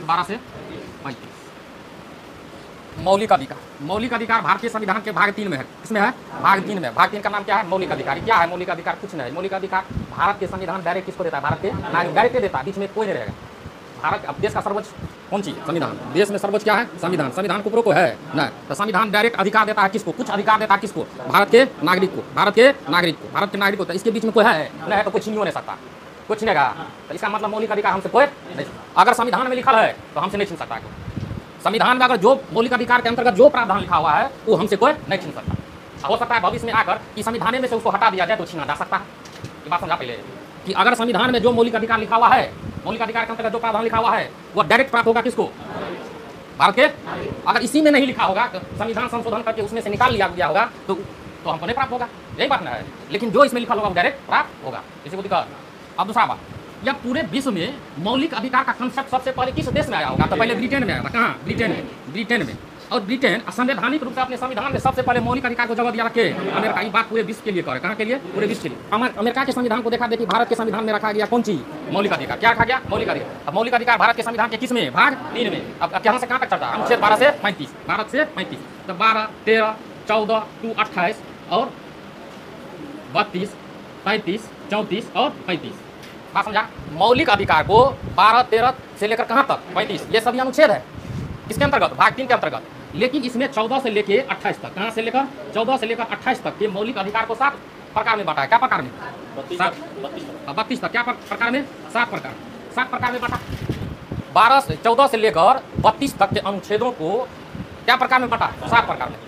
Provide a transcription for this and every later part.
12 से 35। मौलिक अधिकार, मौलिक अधिकार भारतीय संविधान के भाग 3 में है। किसमें है? भाग 3 में। भाग 3 का नाम क्या है? मौलिक अधिकार। क्या है मौलिक अधिकार? कुछ नहीं। मौलिक अधिकार भारत के संविधान डायरेक्ट किसको देता है? भारत के नागरिक डायरेक्ट देता है, बीच में कोई नहीं रहेगा। भारत अब देश का सर्वोच्च कौन चीज? संविधान। देश में सर्वोच्च क्या है? संविधान। संविधान को को है ना, तो संविधान डायरेक्ट अधिकार देता है किसको? कुछ अधिकार देता है किसको? भारत के नागरिक को। भारत के नागरिक को, भारत के नागरिक को। तो इसके बीच में कोई है नहीं, तो कोई छीन नहीं सकता, कुछ नहीं का। तो इसका मतलब मौलिक अधिकार हमसे कोई नहीं, अगर संविधान में लिखा है तो हमसे नहीं छीन सकता। संविधान में अगर जो मौलिक अधिकार के अंतर्गत जो प्रावधान लिखा हुआ है वो हमसे कोई नहीं छीन सकता। हो सकता है भविष्य में आकर कि संविधान में से उसको हटा दिया जाए तो छीना जा सकता है। ये बात समझा पहले कि अगर संविधान में जो मौलिक अधिकार लिखा हुआ है, मौलिक अधिकार के अंतर्गत जो प्रावधान लिखा हुआ है वो डायरेक्ट प्राप्त होगा किसको? भारत के। अगर इसी में नहीं लिखा होगा तो संविधान संशोधन करके उसमें से निकाल लिया गया होगा तो हमको नहीं प्राप्त होगा, यही बात ना है। लेकिन जो इसमें लिखा होगा वो डायरेक्ट प्राप्त होगा, किसी को दिक्कत। अब दूसरा बात, या पूरे विश्व में मौलिक अधिकार का कंसेप्ट सबसे पहले किस देश में आया होगा? तो पहले ब्रिटेन में आया था। कहाँ? ब्रिटेन में। ब्रिटेन में। और ब्रिटेन संवैधानिक रूप से अपने संविधान में सबसे पहले मौलिक अधिकार को जगह दिया रखे अमेरिका। ये बात पूरे विश्व के लिए करे। कहाँ के लिए? पूरे विश्व के लिए। अमेरिका के संविधान को देखा देखी भारत के संविधान में रखा गया कौन चीज? मौलिक अधिकार। क्या रखा गया? मौलिक अधिकार। अब मौलिक अधिकार भारत के संविधान के किस में? भाग 3 में। अब कहाँ से कहाँ तक चलता है? अनुच्छेद 12 से 35। भारत से 35 तो 12, 13, 14 to 28 और 32, 33, 34 और 35। बात समझा? मौलिक अधिकार को 12, 13 से लेकर कहाँ तक? 35। ये सभी अनुच्छेद है किसके अंतर्गत? भाग 3 के अंतर्गत। लेकिन इसमें 14 से लेकर 28 तक, कहाँ से लेकर? 14 से लेकर 28 तक के मौलिक अधिकार को 7 प्रकार में बांटा है। क्या प्रकार में? 32 तक। क्या प्रकार में? 7 प्रकार। 7 प्रकार में बांटा। 14 से लेकर 32 तक के अनुच्छेदों को क्या प्रकार में बांटा? 7 प्रकार में।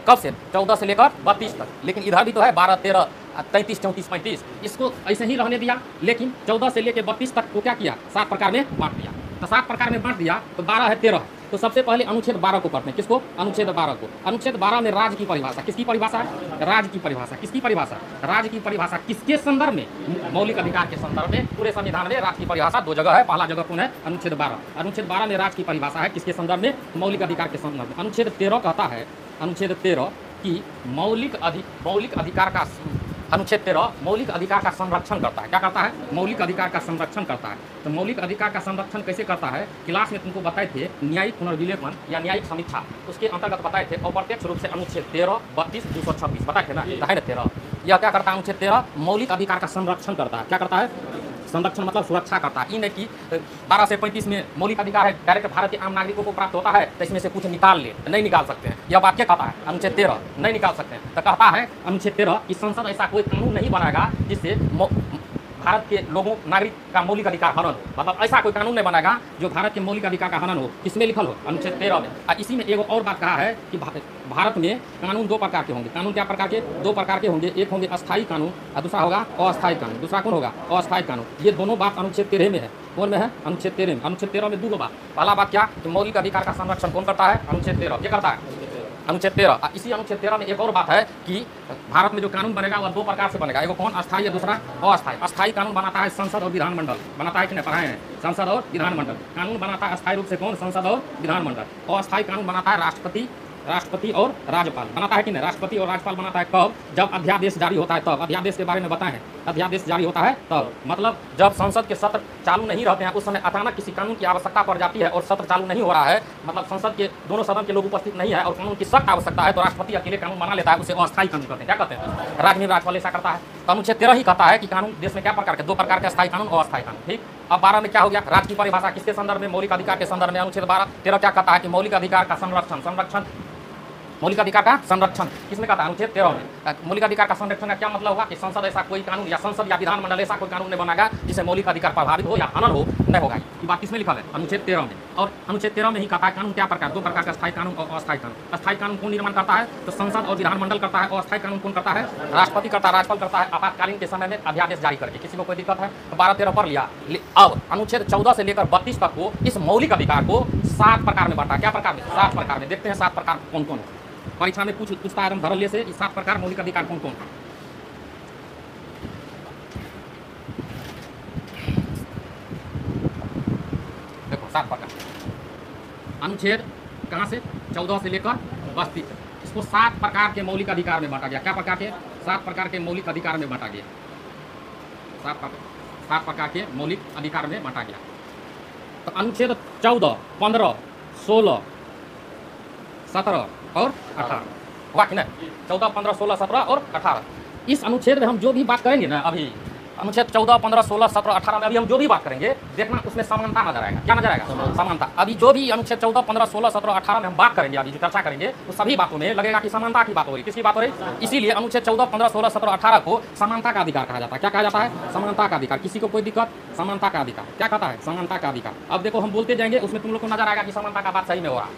कब से? 14 से लेकर 32 तक। लेकिन इधर भी तो है 12, 13, 33, 34, 35। इसको ऐसे ही रहने दिया, लेकिन 14 से लेकर 32 तक को क्या किया? 7 प्रकार में बांट दिया। तो 7 प्रकार में बांट दिया तो 12 है 13। तो सबसे पहले अनुच्छेद 12 को पढ़ते हैं। किसको? अनुच्छेद 12 को। अनुच्छेद 12 में राज्य की परिभाषा। किसकी परिभाषा है? राज्य की परिभाषा। किसकी परिभाषा? राज्य की परिभाषा किसके संदर्भ में? मौलिक अधिकार के संदर्भ में। पूरे संविधान में राज्य की परिभाषा 2 जगह है। पहला जगह कौन है? अनुच्छेद 12। अनुच्छेद 12 में राज्य की परिभाषा है किसके संदर्भ में? मौलिक अधिकार के संदर्भ में। अनुच्छेद 13 कहता है, अनुच्छेद 13 की मौलिक अधिकार का, अनुच्छेद 13 मौलिक अधिकार का संरक्षण करता है। क्या करता है? मौलिक अधिकार का संरक्षण करता है। तो मौलिक अधिकार का संरक्षण कैसे करता है? क्लास में तुमको बताए थे न्यायिक पुनर्विलेखन या न्यायिक समीक्षा, उसके अंतर्गत बताए थे। अप्रत्यक्ष रूप से अनुच्छेद 13, 32, 226 बताए थे ना, है ना 13। यह क्या करता है? अनुच्छेद 13 मौलिक अधिकार का संरक्षण करता है। क्या करता है? संरक्षण मतलब सुरक्षा करता है। नहीं कि 12 से 35 में मौलिक अधिकार है, डायरेक्ट भारत के आम नागरिकों को प्राप्त होता है, तो इसमें से कुछ निकाल ले, नहीं निकाल सकते हैं। यह वाक्य कहता है अनुच्छेद 13 नहीं निकाल सकते हैं। तो कहता है अनुच्छेद 13 कि संसद ऐसा कोई कानून नहीं बनाएगा जिससे भारत के लोगों, नागरिक का मौलिक अधिकार हनन हो। मतलब ऐसा कोई कानून नहीं बनाएगा जो भारत के मौलिक अधिकार का हनन हो। किसमें लिखल हो? अनुच्छेद 13 में। इसी में एक और बात कहा है कि भारत में कानून 2 प्रकार के होंगे। कानून क्या प्रकार के? 2 प्रकार के होंगे। एक होंगे अस्थायी कानून और दूसरा होगा अस्थायी कानून। दूसरा कौन होगा? अस्थायी कानून। ये दोनों बात अनुच्छेद 13 में है। कौन में है? अनुच्छेद 13 में। अनुच्छेद 13 में 2 बात। पहला बात क्या? कि मौलिक अधिकार का संरक्षण कौन करता है? अनुच्छेद 13 ये करता है। अनुच्छेद 13। इसी अनुच्छेद 13 में एक और बात है कि भारत में जो कानून बनेगा वह 2 प्रकार से बनेगा। एक कौन? अस्थायी है, दूसरा अस्थायी। अस्थायी कानून बनाता है संसद और विधानमंडल। बनाता है कि नहीं? पढ़ाए हैं। संसद और विधानमंडल कानून बनाता है अस्थायी रूप से कौन? संसद और विधानमंडल। अस्थायी कानून बनाता है राष्ट्रपति और राज्यपाल। बनाता है कि नहीं? राष्ट्रपति और राज्यपाल बनाता है कब? जब अध्यादेश जारी होता है तब। अध्यादेश के बारे में बताएं। अध्यादेश जारी होता है तब, मतलब जब संसद के सत्र चालू नहीं रहते हैं, उस समय अचानक किसी कानून की आवश्यकता पड़ जाती है और सत्र चालू नहीं हो रहा है, मतलब संसद के दोनों सदन के लोग उपस्थित नहीं है और कानून की सख्त आवश्यकता है, तो राष्ट्रपति अकेले कानून बना लेता है। उसे अस्थायी कानून कहते हैं। क्या कहते हैं? राज्यपाल ऐसा करता है। तो अनुच्छेद 13 ही कहता है कि कानून देश में क्या प्रकार के? 2 प्रकार के अस्थायी कानून और अस्थायी कानून। ठीक। अब 12 में क्या हो गया? राज्य की परिभाषा किसके संदर्भ में? मौलिक अधिकार के संदर्भ में। अनुच्छेद 13 क्या कहता है? कि मौलिक अधिकार का संरक्षण मौलिक अधिकार का संरक्षण किसमें कहता है? अनुच्छेद 13 में। मौलिक अधिकार का संरक्षण का क्या मतलब होगा? कि संसद ऐसा कोई कानून या संसद या विधानमंडल ऐसा कोई कानून नहीं बनाएगा जिससे मौलिक अधिकार प्रभावित हो या हनन हो, नहीं होगा। ये बात किसमें लिखा है? अनुच्छेद 13 में। और अनुच्छेद 13 में ही कहता है कानून क्या प्रकार? 2 प्रकार का अस्थायी कानून और अस्थायी कानून। अस्थायी कानून कौन निर्माण करता है? तो संसद और विधानमंडल करता है। और अस्थायी कानून कौन करता है? राष्ट्रपति करता है, राज्यपाल करता है, आपातकालीन के समय में अध्यादेश जारी करके। किसी को कोई दिक्कत है? तो 12-13 पढ़ लिया। अब अनुच्छेद 14 से लेकर 32 तक को इस मौलिक अधिकार को 7 प्रकार में बांटा। क्या प्रकार में? 7 प्रकार में। देखते हैं 7 प्रकार कौन कौन है। परीक्षा में पूछता है धरल्य से 7 प्रकार मौलिक अधिकार कौन कौन? देखो 7 प्रकार। अनुच्छेद कहाँ से? 14 से लेकर 32 तक। इसको 7 प्रकार के मौलिक अधिकार में बांटा गया। क्या प्रकार के? 7 प्रकार के मौलिक अधिकार में बांटा गया। 7 प्रकार के मौलिक अधिकार में बांटा गया। तो अनुच्छेद 14, 15, 16, 17 और 18 हुआ कि नहीं? 14, 15, 16, 17 और 18 इस अनुच्छेद में हम जो भी बात करेंगे ना, अभी अनुच्छेद 14, 15, 16, 17, 18 में अभी हम जो भी बात करेंगे देखना उसमें समानता नजर आएगा। क्या नजर आएगा? समानता। अभी जो भी अनुच्छेद 14, 15, 16, 17, 18 में हम बात करेंगे, अभी जो चर्चा करेंगे तो सभी बातों में लगेगा कि समानता की बात हो रही। किसकी बात हो रही? इसीलिए अनुच्छेद 14, 15, 16, 17, 18 को समानता का अधिकार कहा जाता है। क्या कहा जाता है? समानता का अधिकार। किसी को कोई दिक्कत? समानता का अधिकार। क्या कहता है? समानता का अधिकार। अब देखो हम बोलते जाएंगे उसमें तुम लोग को नजर आएगा कि समानता का बात सही में हो रहा है।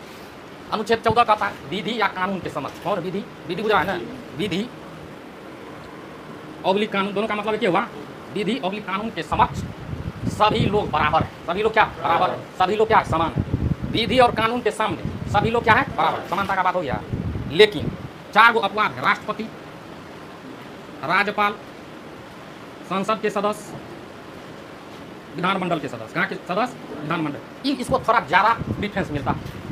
अनुच्छेद 14 कहता है विधि या कानून के समक्ष। और विधि, विधि बुझा है ना? विधि ऑब्लिक कानून, दोनों का मतलब क्या हुआ? विधि ऑब्लिक कानून के समक्ष सभी लोग बराबर है। सभी लोग क्या? बराबर है। सभी लोग क्या है? समान है। विधि और कानून के सामने सभी लोग क्या है? बराबर। समानता का बात हो गया। लेकिन 4 गो अपवाद है। राष्ट्रपति, राज्यपाल, संसद के सदस्य, विधानमंडल के सदस्य। कहाँ के सदस्य? विधानमंडल। इसको थोड़ा ज़्यादा डिफरेंस मिलता है।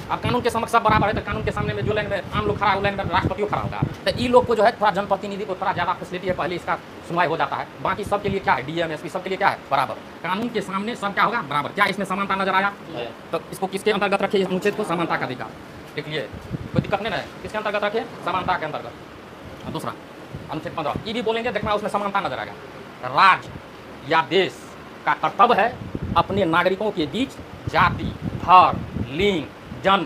अब कानून के समक्ष सब बराबर है तो कानून के सामने में जो लाइन में आम लोग खड़ा हो, लाइन में राष्ट्रपतियों खड़ा होगा, तो ई लोग को जो है थोड़ा जनप्रतिनिधि को थोड़ा ज़्यादा फैसिलिटी है, पहले इसका सुनवाई हो जाता है। बाकी सबके लिए क्या है? डीएम, एसपी सबके लिए क्या है? बराबर। कानून के सामने सब क्या होगा? बराबर। क्या इसमें समानता नजर आया? तो इसको किसके अंतर्गत रखिए? इस अनुच्छेद को समानता का अधिकार। देख लिए कोई दिक्कत नहीं है। किसके अंतर्गत रखिए? समानता के अंतर्गत। दूसरा अनुच्छेद 15 ये भी बोलेंगे, देखना उसमें समानता नजर आएगा। राज्य या देश का कर्तव्य है अपने नागरिकों के बीच जाति, धर्म, लिंग, जन्म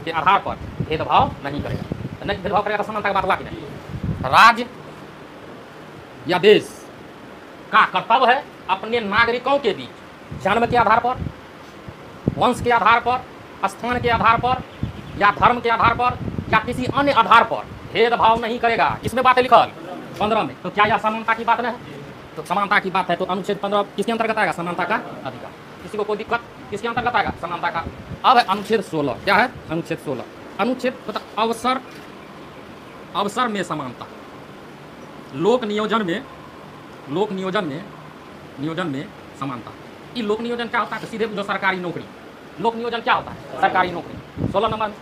के आधार पर भेदभाव नहीं करेगा। नहीं भेदभाव करेगा तो समानता की बात हुआ कि नहीं? राज्य या देश का कर्तव्य है अपने नागरिकों के बीच जन्म के आधार पर, वंश के आधार पर, स्थान के आधार पर या धर्म के आधार पर या किसी अन्य आधार पर भेदभाव नहीं करेगा। किसमें बात है लिखल? 15 में। तो क्या यह समानता की बात नहीं है? तो समानता की बात है तो अनुच्छेद 15 किसके अंतर्गत आएगा? समानता का अधिकार। किसी को कोई दिक्कत? किसके अंतर्गत आएगा? समानता का। अब है अनुच्छेद 16। क्या है? अनुच्छेद 16 अनुच्छेद अवसर, अवसर में समानता। लोक नियोजन में, लोक नियोजन में, नियोजन में समानता। ये लोक नियोजन क्या होता है? सीधे जो सरकारी नौकरी। लोक नियोजन क्या होता है? सरकारी नौकरी। 16 नंबर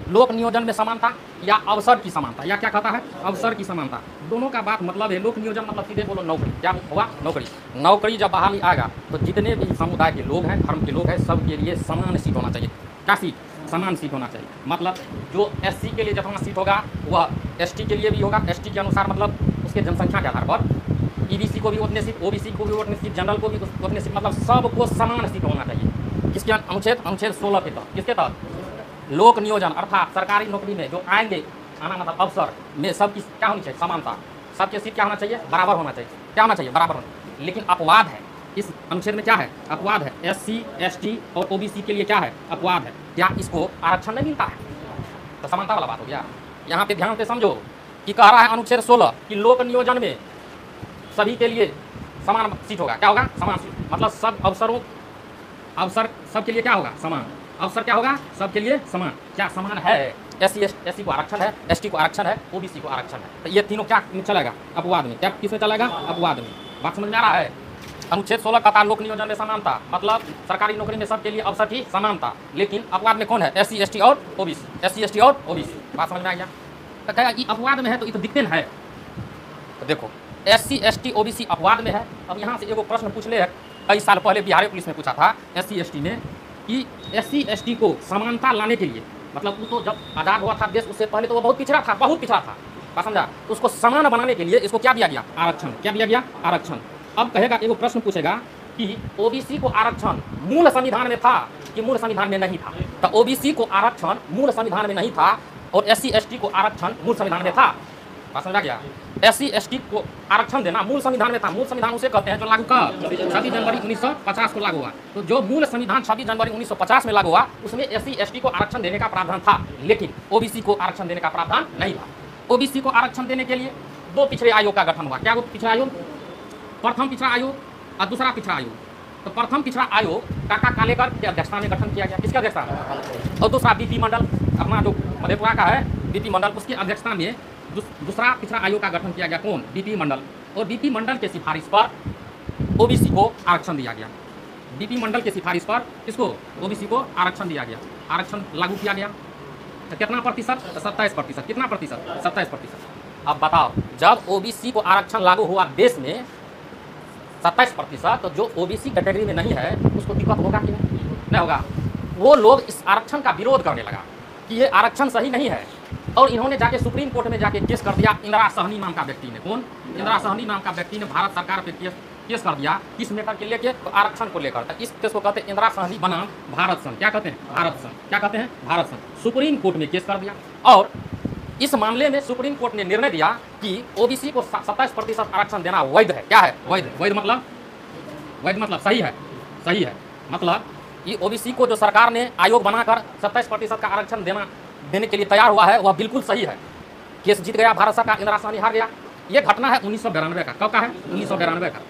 लोक नियोजन में समानता या अवसर की समानता, या क्या कहता है? अवसर की समानता। दोनों का बात मतलब है। लोक नियोजन मतलब सीधे बोलो नौकरी। क्या हुआ? नौकरी। नौकरी जब बहाली आएगा तो जितने भी समुदाय के लोग हैं, धर्म के लोग हैं, सबके लिए समान सीट होना चाहिए। क्या सीट? समान सीट होना चाहिए। मतलब जो एससी के लिए जितना सीट होगा वह एसटी के लिए भी होगा। एसटी के अनुसार मतलब उसके जनसंख्या के आधार पर। ईबीसी को भी उतने सीट, ओबीसी को भी उतने सीट, जनरल को भी उतने सीट, मतलब सबको समान सीट होना चाहिए। किसके अनुच्छेद? अनुच्छेद 16 के तहत। किसके तहत? लोक नियोजन अर्थात सरकारी नौकरी में जो आएंगे, आना मतलब अवसर में सबकी क्या होनी चाहिए? समानता। सबके सीट क्या होना चाहिए? बराबर होना चाहिए। क्या होना चाहिए? बराबर होना। लेकिन अपवाद है इस अनुच्छेद में। क्या है? अपवाद है। एससी, एसटी और ओबीसी के लिए क्या है? अपवाद है। क्या इसको आरक्षण नहीं मिलता है? तो समानता वाला बात हो गया। यहाँ पे ध्यान से समझो कि कह रहा है अनुच्छेद 16 कि लोक नियोजन में सभी के लिए समान सीट होगा। क्या होगा? समान सीट। मतलब सब अवसरों, अवसर सबके लिए क्या होगा? समान। अवसर क्या होगा? सबके लिए समान। क्या समान है? एससी को आरक्षण है, एसटी को आरक्षण है, ओबीसी को आरक्षण है। तो ये तीनों क्या चलेगा? अपवाद में। क्या किसमें चलेगा? अपवाद में। बात समझ में आ रहा है? अनुच्छेद 16 का लोक नियोजन में समानता, मतलब सरकारी नौकरी में सबके लिए अवसर की समानता। लेकिन अपवाद में कौन है? एससी, एसटी और ओबीसी। एससी, एसटी और ओबीसी। बात समझ में आ गया? तो क्या ये अपवाद में है तो ये तो दिखते है। तो देखो एससी, एसटी, ओबीसी अपवाद में है। अब यहाँ से एगो प्रश्न पूछ ले, कई साल पहले बिहार पुलिस में पूछा था एससी, एसटी में कि एससी, एसटी को समानता लाने के लिए, मतलब वो तो जब आज़ाद हुआ था देश उससे पहले तो वो बहुत पिछड़ा था, बहुत पिछड़ा था। बात समझा? तो उसको समान बनाने के लिए इसको क्या दिया गया? आरक्षण। क्या दिया गया? आरक्षण। अब कहेगा, एगो प्रश्न पूछेगा कि ओबीसी को आरक्षण मूल संविधान में था कि मूल संविधान में नहीं था? तो ओबीसी को आरक्षण मूल संविधान में नहीं था और एससी, एसटी को आरक्षण मूल संविधान में था। बात समझा गया? एससी, एसटी को आरक्षण देना मूल संविधान में था। मूल संविधान उसे कहते हैं जो लागू कब? 26 जनवरी 1950 को लागू हुआ। तो जो मूल संविधान 26 जनवरी 1950 में लागू हुआ उसमें एससी, एसटी को आरक्षण देने का प्रावधान था, लेकिन ओबीसी को आरक्षण देने का प्रावधान नहीं था। ओबीसी को आरक्षण देने के लिए 2 पिछड़े आयोग का गठन हुआ। क्या वो पिछड़ा आयोग? प्रथम पिछड़ा आयोग और दूसरा पिछड़ा आयोग। तो प्रथम पिछड़ा आयोग काका कालेकर की अध्यक्षता में गठन किया गया। किसकी अध्यक्षता में? और दूसरा बीपी मंडल, अपना जो मधेपुरा का है बीपी मंडल, उसकी अध्यक्षता में दूसरा पिछड़ा आयोग का गठन किया गया। कौन? बीपी मंडल। और बीपी मंडल के सिफारिश पर ओबीसी को आरक्षण दिया गया। बीपी मंडल के सिफारिश पर इसको ओबीसी को आरक्षण दिया गया, आरक्षण लागू किया गया। तो कितना प्रतिशत? 27%। कितना प्रतिशत? 27%। अब बताओ, जब ओबीसी को आरक्षण लागू हुआ देश में 27% तो जो ओबीसी कैटेगरी में नहीं है उसको दिक्कत होगा कि नहीं होगा। वो लोग इस आरक्षण का विरोध करने लगा कि ये आरक्षण सही नहीं है, और इन्होंने जाके सुप्रीम कोर्ट में जाके केस कर दिया। इंदिरा सहनी नाम का व्यक्ति ने, कौन? इंदिरा सहनी नाम का व्यक्ति ने भारत सरकार पे केस कर दिया। किस मैटर के लेके? आरक्षण को लेकर। इस केस को कहते हैं इंदिरा सहनी बनाम भारत संघ। क्या कहते हैं? भारत संघ। क्या कहते हैं? भारत संघ। सुप्रीम कोर्ट में केस कर दिया, और इस मामले में सुप्रीम कोर्ट ने निर्णय दिया कि ओबीसी को 27% आरक्षण देना वैध है। क्या है? वैध। वैध मतलब सही है। सही है मतलब ये ओबीसी को जो सरकार ने आयोग बनाकर 27% का आरक्षण देने के लिए तैयार हुआ है वह बिल्कुल सही है। केस जीत गया भारत सरकार, इंदिरा सहनी हार गया। ये घटना है 1992 का। कब का है? 1992 का।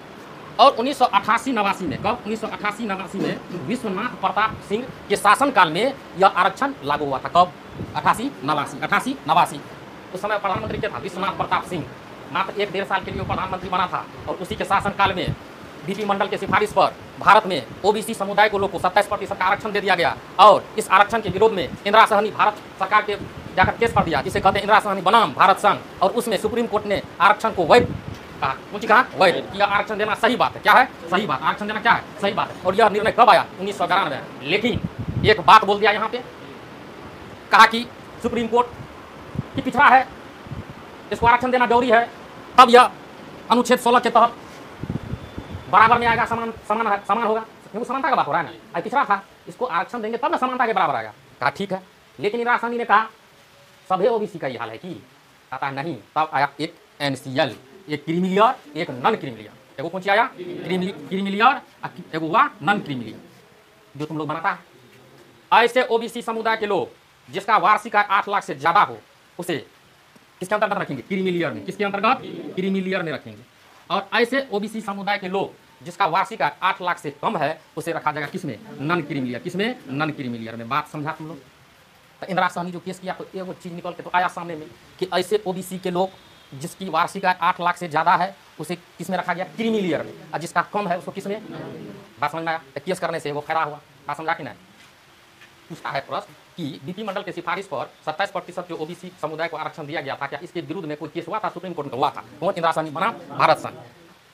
और 1988-89 में, कब? 1988-89 में विश्वनाथ प्रताप सिंह के शासनकाल में यह आरक्षण लागू हुआ था। कब? 88-89। उस समय प्रधानमंत्री क्या था? विश्वनाथ प्रताप सिंह। मात्र 1-1.5 साल के लिए वो प्रधानमंत्री बना था, और उसी के शासनकाल में बीपी मंडल के सिफारिश पर भारत में ओबीसी समुदाय को लोग को 27% का आरक्षण दे दिया गया। और इस आरक्षण के विरोध में इंदिरा सहनी भारत सरकार के जाकर केस कर दिया, जिसे कहते हैं इंदिरा सहनी बनाम भारत संघ। और उसमें सुप्रीम कोर्ट ने आरक्षण को वैध कहा। मुझे कहा वैध, कि आरक्षण देना सही बात है। क्या है? सही बात। आरक्षण देना क्या है? सही बात है। और यह निर्णय कब आया? 1992। लेकिन एक बात बोल दिया यहाँ पे, कहा कि सुप्रीम कोर्ट की पिछड़ा है, इसको आरक्षण देना जरूरी है, तब यह अनुच्छेद 16 के तहत बराबर में आएगा, समान होगा। क्योंकि समानता का बात हो रहा है ना, पिछड़ा था, इसको आरक्षण देंगे तब ना समानता के बराबर आएगा। कहा ठीक है। लेकिन इंदिरा सहनी ने कहा सभी ओबीसी का ये हाल है कि कहता नहीं। तब आया एक एनसीएल, एक क्रीमी लेयर, एक नॉन क्रीमी लेयर। एगो कौन सी आया? क्रीमी लेयर, एगो हुआ नॉन क्रीमी लेयर, जो तुम लोग बनाता है। ऐसे ओबीसी समुदाय के लोग जिसका वार्षिक आय 8 लाख से ज्यादा हो, उसे किसके अंतर्गत रखेंगे? क्रीमी लेयर में। किसके अंतर्गत? क्रीमी लेयर में रखेंगे। और ऐसे ओबीसी समुदाय के लोग जिसका वार्षिक आय 8 लाख से कम है, उसे रखा जाएगा किसमें? Non creamy layer. किसमें? नॉन क्रीमी लेयर में। बात समझा तुम लोग? तो इंदिरा सहनी जो केस किया, तो एक चीज निकल के तो आया सामने में कि ऐसे ओबीसी के लोग जिसकी वार्षिक आय 8 लाख से ज्यादा है, उसे किसमें रखा गया? क्रीमी लेयर में। और जिसका कम है उसको किसमें? बात समझ में आया? तो केस करने से वो खड़ा हुआ। बात समझा कि नहीं? पूछता है प्रश्न कि बीपी मंडल के सिफारिश पर 27% जो ओबीसी समुदाय को आरक्षण दिया गया था, क्या इसके विरुद्ध में कोई केस हुआ था? सुप्रीम कोर्ट में हुआ था। कौन? इंदिरा सहनी बनाम भारत संघ।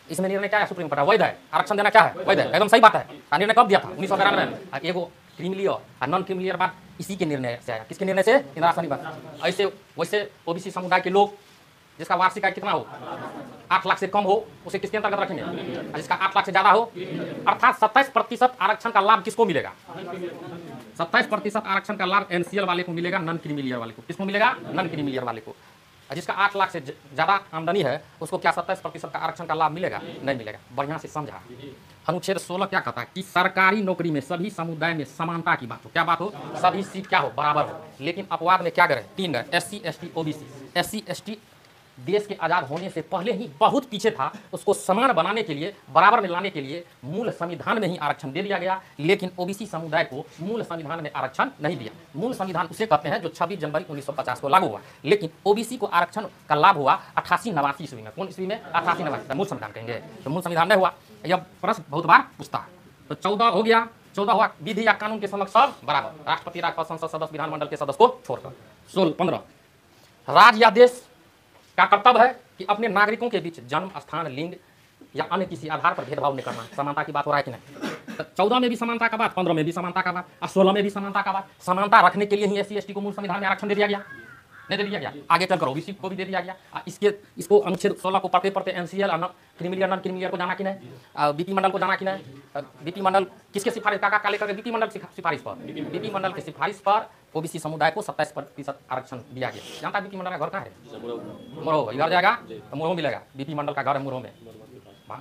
इसमें निर्णय क्या है? सुप्रीम कोर्ट वैध है, आरक्षण देना क्या है? वैध है, एकदम सही बात है। निर्णय कब दिया था? 1992 में। एगो क्रीमी लेयर और नॉन क्रीमी लेयर बात इसी के निर्णय से आया। किसके निर्णय से? इंदिरा सहनी बात। ऐसे वैसे ओबीसी समुदाय के लोग जिसका वार्षिक आय कितना हो? 8 लाख से कम हो, उसे किसके अंतर्गत रखेंगे? और जिसका 8 लाख से ज्यादा हो, अर्थात 27% आरक्षण का लाभ किसको मिलेगा? 27% आरक्षण का लाभ एनसीएल वाले को मिलेगा, नॉन क्रीमी लेयर वाले को। किसको मिलेगा? नॉन क्रीमी लेयर वाले को। जिसका 8 लाख से ज्यादा आमदनी है, उसको क्या 27% का आरक्षण का लाभ मिलेगा? नहीं मिलेगा। बढ़िया से समझा। अनुच्छेद 16 क्या कहता है कि सरकारी नौकरी में सभी समुदाय में समानता की बात हो। क्या बात हो? सभी सीट क्या हो? बराबर हो। लेकिन अपवाद में क्या करे? 3 गए, SC, ST, OBC। SC, ST देश के आज़ाद होने से पहले ही बहुत पीछे था, उसको समान बनाने के लिए, बराबर में लाने के लिए मूल संविधान में ही आरक्षण दे दिया गया। लेकिन ओबीसी समुदाय को मूल संविधान में आरक्षण नहीं दिया। मूल संविधान उसे कहते हैं जो 26 जनवरी 1950 को लागू हुआ। लेकिन ओबीसी को आरक्षण का लाभ हुआ 88-89 ईस्वी में। कौन ईस्वी में? 88-89। मूल संविधान कहेंगे, तो मूल संविधान नहीं हुआ। यह प्रश्न बहुत बार पूछता है। तो 14 हो गया। 14 हुआ विधि या कानून के समक्ष सब बराबर, राष्ट्रपति, राज्यपाल, संसद सदस्य, विधानमंडल के सदस्य को छोड़कर। 15 राज्य या देश का कर्तव्य है कि अपने नागरिकों के बीच जन्म, स्थान, लिंग या अन्य किसी आधार पर भेदभाव नहीं करना। समानता की बात हो रहा है कि नहीं? तो 14 में भी समानता का बात, 15 में भी समानता का बात, और 16 में भी समानता का बात। समानता रखने के लिए ही SC, ST को मूल संविधान में आरक्षण दे दिया गया। नहीं दे दिया गया? आगे चलकर ओबीसी को भी दे दिया गया। इसको अनुच्छेद 16 को पढ़ते पढ़ते एनसीएल और creamy layer, non creamy layer को जाना कि नहीं? बीपी मंडल को जाना कि नहीं? बीपी मंडल किसके सिफारिश का काले करके? बीपी मंडल सिफारिश पर। बीपी मंडल की सिफारिश पर ओबीसी समुदाय को 27% आरक्षण दिया गया। जानता है बीपी मंडल का घर कहाँ है? मुरहो। इधर जाएगा तो मुरहो मिलेगा। बीपी मंडल का घर है मुरहो में।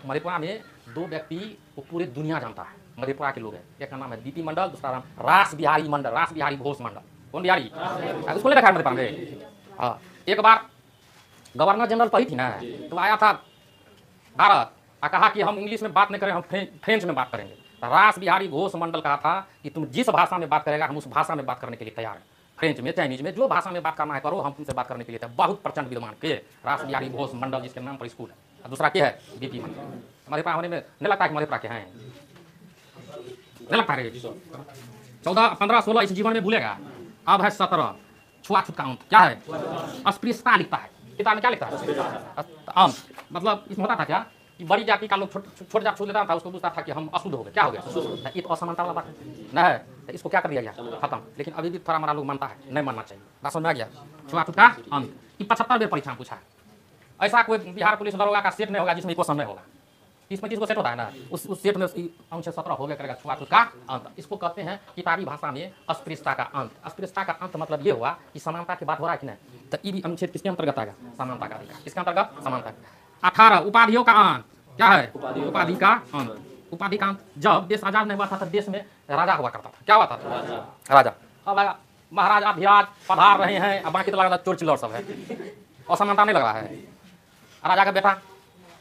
मधेपुरा में 2 व्यक्ति को पूरी दुनिया जानता है, मधेपुरा के लोग हैं। एक का नाम है बीपी मंडल, दूसरा नाम रास बिहारी मंडल, रास बिहारी घोष मंडल। कौन बिहारी? उसको ले रखा है मधेपुरा में। हाँ, एक बार गवर्नर जनरल पही थी ना, तो आया था भारत और कहा कि हम इंग्लिश में बात नहीं करें, हम फ्रेंच में बात करेंगे। रास बिहारी घोष मंडल कहा था कि तुम जिस भाषा में बात करेगा हम उस भाषा में बात करने के लिए तैयार हैं। फ्रेंच में, चाइनीज में, जो भाषा में बात करना है करो, हम तुमसे बात करने के लिए तैयार। बहुत प्रचंड विद्वान के रास बिहारी घोष मंडल, जिसके नाम पर स्कूल है। दूसरा क्या है? बीपी मंडल। मधेपुरा होने में नहीं लगता कि मधेपुरा के हैं? नहीं लगता है? 14, 15, 16 इस जीवन में भूलेगा। अब है 17 छुआछूत का अंत। क्या है? अस्पृश्यता लिखता है किताब में। क्या लिखता है? मतलब इसमें होता था क्या कि बड़ी जाति का लोग छोट जात छू लेता था, उसको पूछता था कि हम अशुद्ध हो गए, क्या हो गया, ये तो असमानता वाला बात है ना है, तो इसको क्या कर दिया गया, खत्म। लेकिन अभी भी थोड़ा हमारा लोग मानता है, नहीं मानना चाहिए। बात समझ में आ गया। छुआछूत का अंत, ये 75 बेर परीक्षा में पूछा है। ऐसा कोई बिहार पुलिस दरोगा का सेट नहीं होगा जिसमें क्वेश्चन नहीं होगा। 30-35 को सेट होता है ना, उस सेट में अनुच्छेद 17 हो गया करेगा, छुआछूत का अंत। इसको कहते हैं किताबी भाषा में अस्पृश्यता का अंत। अस्पृश्यता का अंत मतलब ये हुआ कि समानता की बात हो रहा है कि नहीं, तो ये भी अनुच्छेद किसके अंतर्गत आएगा, समानता का अधिकार। किसके अंतर्गत, समानता। 18 उपाधियों का अंत, क्या है, उपाधि का अंत। उपाधि का अंत, जब देश आजाद नहीं हुआ था तो देश में राजा हुआ करता था, क्या हुआ था, राजा। अब महाराज अभिराज पधार रहे हैं, अब बाकी तो लगा चोर चिल्लर सब है, असमानता नहीं लग रहा है। राजा का बेटा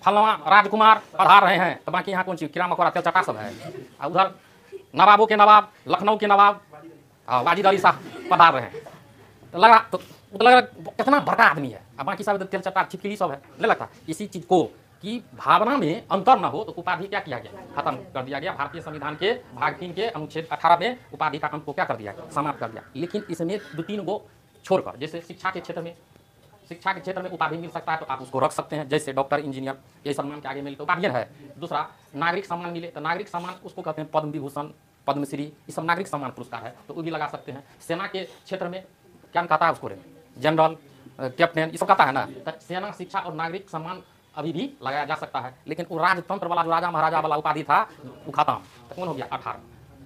फलवा राजकुमार पधार रहे हैं, तो बाकी यहाँ कौन सी कीड़ा मकोड़ा तेल चटा सब है। उधर नवाबों के नवाब, लखनऊ के नवाब वाजिद अली शाह पधार रहे हैं, तो लगा कितना बड़का आदमी है। अब बाकी सब तेल चटा छिपकली सब है, नहीं लगता। इसी चीज को कि भावना में अंतर न हो तो उपाधि क्या किया गया, खत्म कर दिया गया। भारतीय संविधान के भाग 3 के अनुच्छेद 18 में उपाधि का अंत को क्या कर दिया, समाप्त कर दिया। लेकिन इसमें 2-3 को छोड़कर, जैसे शिक्षा के क्षेत्र में उपाधि मिल सकता है तो आप उसको रख सकते हैं, जैसे डॉक्टर, इंजीनियर, ये सम्मान के आगे मिले तो उपाधि है। दूसरा, नागरिक सम्मान मिले तो नागरिक सम्मान उसको कहते हैं पद्म विभूषण, पद्मश्री, ये सब नागरिक सम्मान पुरस्कार है, तो वो भी लगा सकते हैं। सेना के क्षेत्र में क्या कहता है उसको, जनरल, कैप्टन, ये सब कहता है ना, तो सेना, शिक्षा और नागरिक सम्मान अभी भी लगाया जा सकता है। लेकिन वो राजतंत्र वाला, जो राजा महाराजा वाला उपाधि था, वो खत्म। तो कौन हो गया, 18।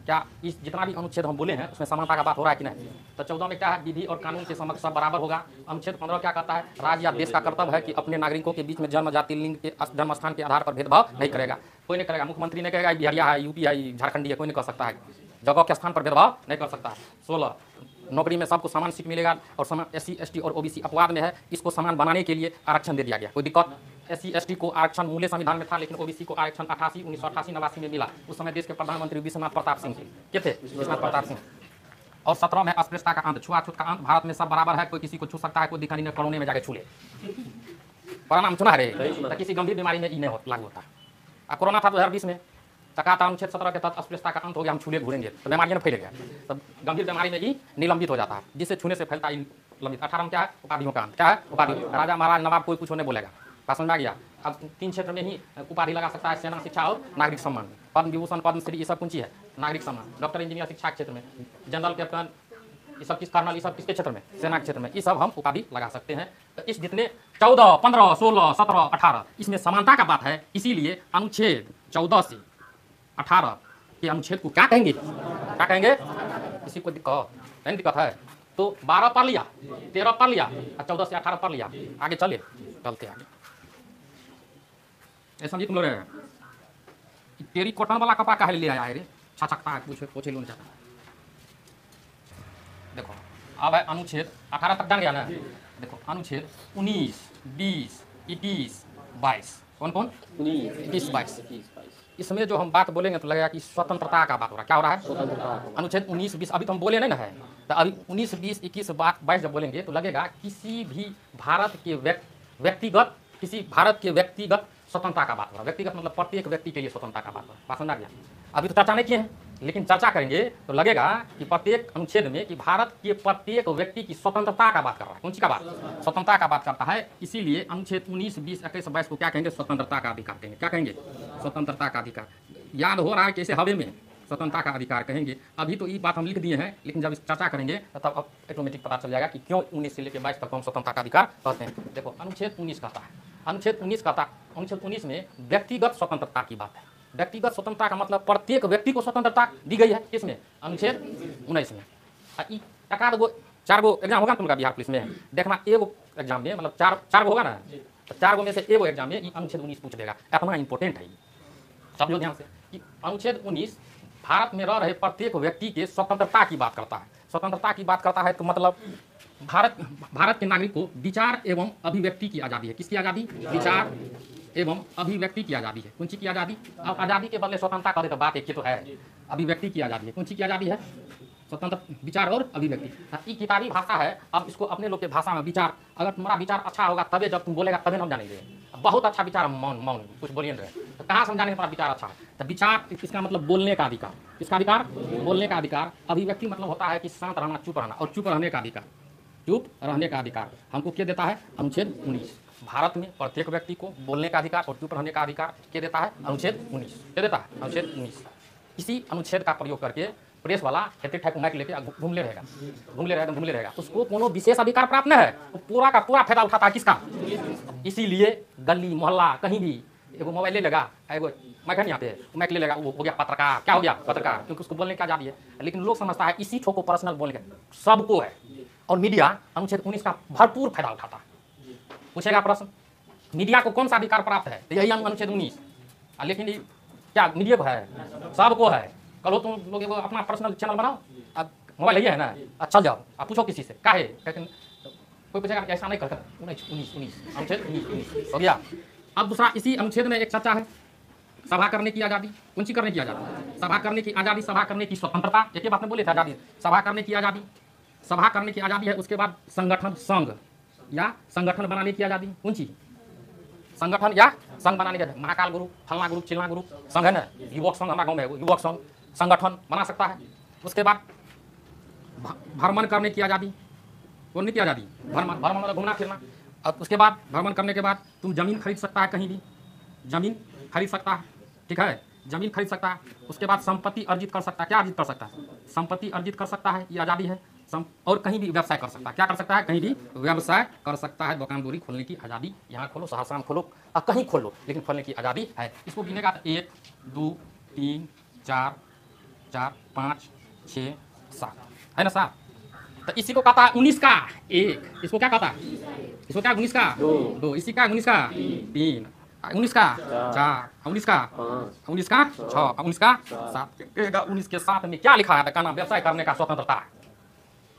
क्या इस जितना भी अनुच्छेद हम बोले हैं उसमें समानता का बात हो रहा है कि नहीं। तो 14 में क्या है, विधि और कानून के समक्ष सब बराबर होगा। अनुच्छेद 15 क्या कहता है, राज्य या देश का कर्तव्य है कि अपने नागरिकों के बीच में जन्म, जाति, लिंग के जन्म स्थान के आधार पर भेदभाव नहीं करेगा। कोई नहीं करेगा, मुख्यमंत्री नहीं कहेगा बिहारिया है, यूपी है, झारखंडी है, कोई नहीं कर सकता है। जगह के स्थान पर भेदभाव नहीं कर सकता है। 16, नौकरी में सबको समान सीट मिलेगा और समान SC ST और OBC अपवाद में है, इसको समान बनाने के लिए आरक्षण दे दिया गया। कोई दिक्कत, SC ST को आरक्षण मूल्य संविधान में था, लेकिन OBC को आरक्षण 1988-89 में मिला। उस समय देश के प्रधानमंत्री विश्वनाथ प्रताप सिंह थे, के थे, विश्वनाथ प्रताप सिंह। और 17 में अस्पृश्यता का अंत, छुआछूत का अंत। भारत में सब बराबर है, कोई किसी को छू सकता है, कोई दिखानी नहीं, कोरोना में जाके छू ले। परिणाम सुना है, तो किसी गंभीर बीमारी में नहीं लागू होता। अब कोरोना था 2020 में, चकाता अनुच्छेद 17 के तहत अस्पृश्यता का अंत हो गया, हम छूले घूरेंगे तो बीमारियां फैल गया, तब गंभीर बीमारी में ही निलंबित हो जाता है, जिससे छूने से फैलता है निलंबित। 18 में क्या है, उपाधियों का अंत, क्या है, उपाधि। राजा महाराज नवाब कोई कुछ होने बोलेगा, बात समझ में आ गया। अब 3 क्षेत्र में ही उपाधि लगा सकता है, सेना, शिक्षा और नागरिक सम्मान। पद्म विभूषण, पद्मश्री, ये सब कौन सी है, नागरिक सम्मान। डॉक्टर, इंजीनियर शिक्षा के क्षेत्र में, जनरल, कैप्टन, ये सब किस कर्नल, ये सब किसके क्षेत्र में, सेना के क्षेत्र में, ये सब हम उपाधि लगा सकते हैं। तो इस जितने 14, 15, 16, 17, 18 इसमें समानता का बात है, इसीलिए अनुच्छेद 14 से 18 के अनुच्छेद को क्या कहेंगे, क्या कहेंगे, किसी को नहीं दिक्कत है तो 12 पढ़ लिया, 13 पढ़ लिया और 14 से 18 पढ़ लिया, आगे चलते आगे। ऐसा समझिए तुम लोग, तेरी कॉटन वाला कपड़ा काहे ले आया है रे, छाछकता है, पूछे लोग जाता। देखो अब है अनुच्छेद 18 तक जान गया ना। देखो अनुच्छेद 19, 20, 21, 22, कौन 21, 22। इसमें जो हम बात बोलेंगे तो लगेगा कि स्वतंत्रता का बात हो रहा है, क्या हो रहा है, स्वतंत्रता। अनुच्छेद 19, 20 अभी तो हम बोले नहीं ना है, तो अभी 19, 20, 21, 22 जब बोलेंगे तो लगेगा किसी भी भारत के व्यक्तिगत, किसी भारत के व्यक्तिगत स्वतंत्रता का बात हो रहा है। व्यक्तिगत मतलब प्रत्येक व्यक्ति के लिए स्वतंत्रता का बात हो रहा है, बात समझ आ गया। अभी तो चर्चा नहीं किए हैं, लेकिन चर्चा करेंगे तो लगेगा कि प्रत्येक अनुच्छेद में कि भारत के प्रत्येक व्यक्ति की स्वतंत्रता का बात कर रहा है। कौन सी का बात, स्वतंत्रता का बात करता है। इसीलिए अनुच्छेद 19, 20, 21, 22 को क्या कहेंगे, स्वतंत्रता का अधिकार कहेंगे। क्या कहेंगे, स्वतंत्रता का अधिकार। याद हो रहा है कैसे हवे में स्वतंत्रता का अधिकार कहेंगे। अभी तो ये बात हम लिख दिए हैं, लेकिन जब इस चर्चा करेंगे तब अब ऑटोमेटिक पता चल जाएगा कि क्यों 19 से लेकर 22 तक हम स्वतंत्रता का अधिकार कहते हैं। देखो अनुच्छेद 19 कहता है, अनुच्छेद 19 कहता, अनुच्छेद 19 में व्यक्तिगत स्वतंत्रता की बात है। व्यक्तिगत स्वतंत्रता का मतलब प्रत्येक व्यक्ति को स्वतंत्रता दी गई है, किसमें, अनुच्छेद 19 में। एकाध गो 4 गो एग्जाम होगा तुमका बिहार पुलिस में, देखना एगो एग्जाम में मतलब 4 गो होगा ना, तो 4 गो में से एगो एग्जाम में ये अनुच्छेद 19 पूछ देगा। इतना इंपॉर्टेंट है, समझो ध्यान से कि अनुच्छेद 19 भारत में रह रहे प्रत्येक व्यक्ति के स्वतंत्रता की बात करता है। स्वतंत्रता की बात करता है तो मतलब भारत के नागरिक को विचार एवं अभिव्यक्ति की आज़ादी है। किसकी आज़ादी, विचार एवं अभिव्यक्ति की आज़ादी है। कौन सी की आज़ादी, अब आज़ादी के बदले स्वतंत्रता करे तो बात एक ही तो है, अभिव्यक्ति की आज़ादी है। कौन सी की आज़ादी है, स्वतंत्र विचार और अभिव्यक्ति। ये किताबी भाषा है, अब इसको अपने लोग के भाषा में विचार, अगर तुम्हारा विचार अच्छा होगा तबे जब तुम बोलेगा तबे हम जानेंगे। बहुत अच्छा विचार, मौन कुछ बोलिए रहे तो कहाँ समझाने तुम्हारा विचार अच्छा है। तो विचार इसका मतलब बोलने का अधिकार, किसका अधिकार, बोलने का अधिकार। अभिव्यक्ति मतलब होता है कि शांत रहना, चुप रहना, और चुप रहने का अधिकार, चुप रहने का अधिकार हमको क्या देता है, अनुच्छेद 19। भारत में प्रत्येक व्यक्ति को बोलने का अधिकार और चुप रहने का अधिकार के देता है अनुच्छेद 19। के देता है अनुच्छेद 19। इसी अनुच्छेद का प्रयोग करके प्रेस वाला हेटे ठेक माइक लेके घूमले रहेगा, उसको कोनो विशेष अधिकार प्राप्त नहीं है, वो पूरा का पूरा फायदा उठाता है किसका? इसीलिए गली मोहल्ला कहीं भी एगो मोबाइल ले लेगा, एगो माइक है यहाँ पे, माइक ले लेगा, वो हो गया पत्रकार। क्या हो गया? पत्रकार, क्योंकि उसको बोलने की आजादी है। लेकिन लोग समझता है इसी ठोको पर्सनल बोलने का सबको है, और मीडिया अनुच्छेद 19 का भरपूर फायदा उठाता है। पूछेगा प्रश्न, मीडिया को कौन सा अधिकार प्राप्त है? तो यही अनुच्छेद 19। लेकिन क्या मीडिया को है? सबको है। कल तुम लोग अपना पर्सनल चैनल बनाओ, अब मोबाइल यही है ना, चल जाओ, आप पूछो किसी से क्या है, लेकिन कोई पूछेगा ऐसा नहीं करता। 19 अनुच्छेद 19 हो गया। अब दूसरा, इसी अनुच्छेद में एक चर्चा है सभा करने की आज़ादी। कौन सी करने की आज़ादी? सभा करने की आज़ादी, सभा करने की स्वतंत्रता। एक ही बात में बोले थे आज़ादी, सभा करने की आज़ादी, सभा करने की आज़ादी है। उसके बाद संगठन, संघ या संगठन बनाने की आज़ादी। कौन सी? संगठन या संघ बनाने के। महाकाल गुरु, फलना गुरु, चिलना गुरु संघ है ना, युवक संघ हमारा गाँव में, युवक संघ संगठन बना सकता है। उसके बाद भ्रमण करने की आज़ादी। कौन की आज़ादी? भ्रमण, भ्रमण मतलब घूमना फिरना। अब उसके बाद भ्रमण करने के बाद तुम जमीन खरीद सकता है, कहीं भी जमीन खरीद सकता है, ठीक है, जमीन खरीद सकता है। उसके बाद संपत्ति अर्जित कर सकता है। क्या अर्जित कर सकता है? संपत्ति अर्जित कर सकता है, ये आज़ादी है। और कहीं भी व्यवसाय कर सकता है। क्या कर सकता है? कहीं भी व्यवसाय कर सकता है। दुकानदारी खोलने की आज़ादी, यहाँ खोलो, सहरसा में खोलो, और कहीं खोलो, लेकिन खोलने की आज़ादी है। इसको गिनेगा तो 1 2 3 4 5 6 7 है ना, 7। तो इसी को कहता है 19 का 1। इसको क्या कहता है? इसको क्या? 19 का 2। इसी का 19 का 3, 19 का 4, 19 का 19 का 6, 19 का 7। 19 के 7 में क्या लिखा है? कहना व्यवसाय करने का स्वतंत्रता है।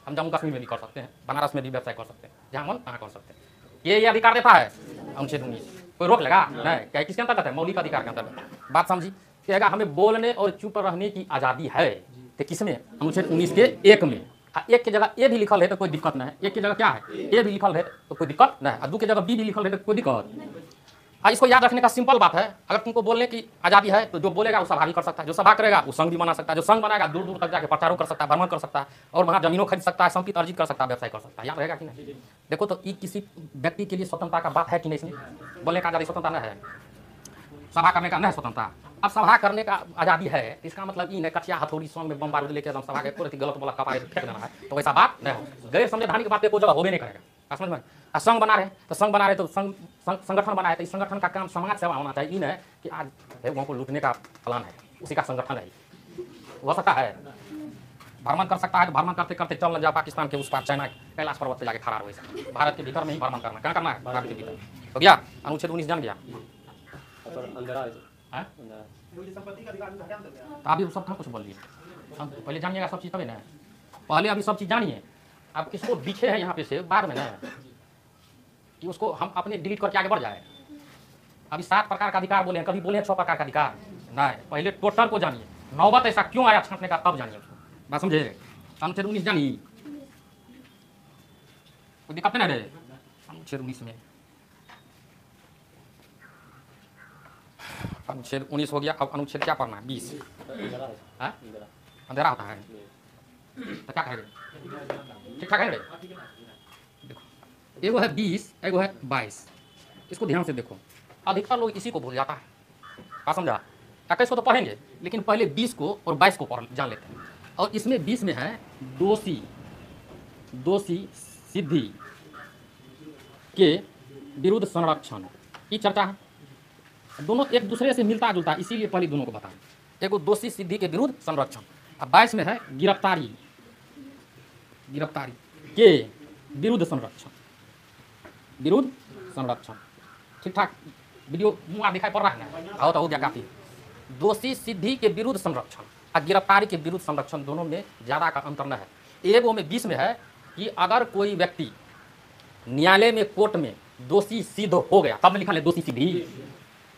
हम जम्मू कश्मीर में भी कर सकते हैं, बनारस में भी व्यवसाय कर सकते हैं, जहाँ मन वहाँ कर सकते हैं। ये अधिकार देता है अनुच्छेद 19। कोई रोक लेगा नहीं? क्या किसके अंतर्गत है? मौलिक अधिकार के अंतर्गत। बात समझी? कहेगा हमें बोलने और चुप रहने की आज़ादी है, तो किसमें? अनुच्छेद 19 के 1 में। एक की जगह ए भी लिखल है तो कोई दिक्कत नहीं है। एक की जगह क्या है? ए भी लिखल है तो कोई दिक्कत नहीं है, और 2 की जगह बी भी लिखल है तो कोई दिक्कत। इसको याद रखने का सिंपल बात है, अगर तुमको बोलने की आज़ादी है तो जो बोलेगा वो सभा भी कर सकता है, जो सभा करेगा वो संघ भी बना सकता है, जो संघ बनाएगा दूर दूर तक जाकर प्रचारों कर सकता है, भ्रमण कर सकता है, और वहाँ जमीनों खरीद सकता है, संपत्ति अर्जित कर सकता है, व्यवसाय कर सकता है। याद रहेगा कि नहीं? देखो तो ये किसी व्यक्ति के लिए स्वतंत्रता का बात है कि नहीं? इसमें बोलने का आज़ादी स्वतंत्रता नहीं है, सभा करने का नहीं स्वतंत्रता। अब सभा करने का आज़ादी है, इसका मतलब ये नहीं कचिया हथौड़ी स्वांग में बम बारूद लेकर एकदम सभा के पूरी गलत बोला कपाए फेंक देना है, तो वैसा बात नहीं हो। गैर संवैधानिक बात कोई जगह होबे नहीं करेगा। समझ में? संघ बना रहे तो संघ बना रहे तो संगठन बनाए तो इस संगठन का काम समाज सेवा होना चाहिए। नहीं कि आज लोगों को लूटने का प्लान है, उसी का संगठन है। हो सकता है भ्रमण कर सकता है, भ्रमण करते करते चल न जाओ पाकिस्तान के उस पार, चाइना कैलाश पर्वत पे जाके खड़ा रहो। ऐसा भारत के भीतर में ही भ्रमण करना। क्या करना है? भारत के भीतर। हो गया अनुच्छेद 19 जान गया। तो अभी सब कुछ बोल दिए, पहले जानिएगा सब चीज़ तभी ना। पहले अभी सब चीज़ जानिए। अब किसको दिखे है यहाँ पे से बाद में ना कि उसको हम अपने डिलीट करके आगे बढ़ जाए। अभी 7 प्रकार का अधिकार बोले हैं, कभी बोले हैं 6 प्रकार का अधिकार नहीं। पहले टोटल को जानिए, नौबत ऐसा क्यों आया छांटने का, तब जानिए उसको। बात समझे? अनुच्छेद 19 जानिए, कोई दिक्कत नहीं रहे अनुच्छेद 19 में। अनुच्छेद 19 हो गया। अब अनुच्छेद क्या पढ़ना है? 20। अंधेरा होता है तो क्या कहेंगे? ठीक ठाक है रे? देखो, एगो है 20, एगो है 22। इसको ध्यान से देखो, अधिकतर लोग इसी को भूल जाता है। क्या समझा? 21 को तो पढ़ेंगे, लेकिन पहले 20 को और 22 को पढ़ जान लेते हैं। और इसमें 20 में है दोषी सिद्धि के विरुद्ध संरक्षण की चर्चा है। दोनों एक दूसरे से मिलता जुलता है, इसीलिए पहले दोनों को बताएं। एगो दोषी सिद्धि के विरुद्ध संरक्षण। अब 22 में है गिरफ्तारी के विरुद्ध संरक्षण। विरुद्ध संरक्षण ठीक ठाक वीडियो मुँह दिखाई पड़ रहा है ना? आओ तो हो गया काफ़ी। दोषी सिद्धि के विरुद्ध संरक्षण और गिरफ्तारी के विरुद्ध संरक्षण दोनों में ज़्यादा का अंतर न है। एगो में 20 में है कि अगर कोई व्यक्ति न्यायालय में, कोर्ट में दोषी सिद्ध हो गया, तब में लिखा है दोषी सिद्धि।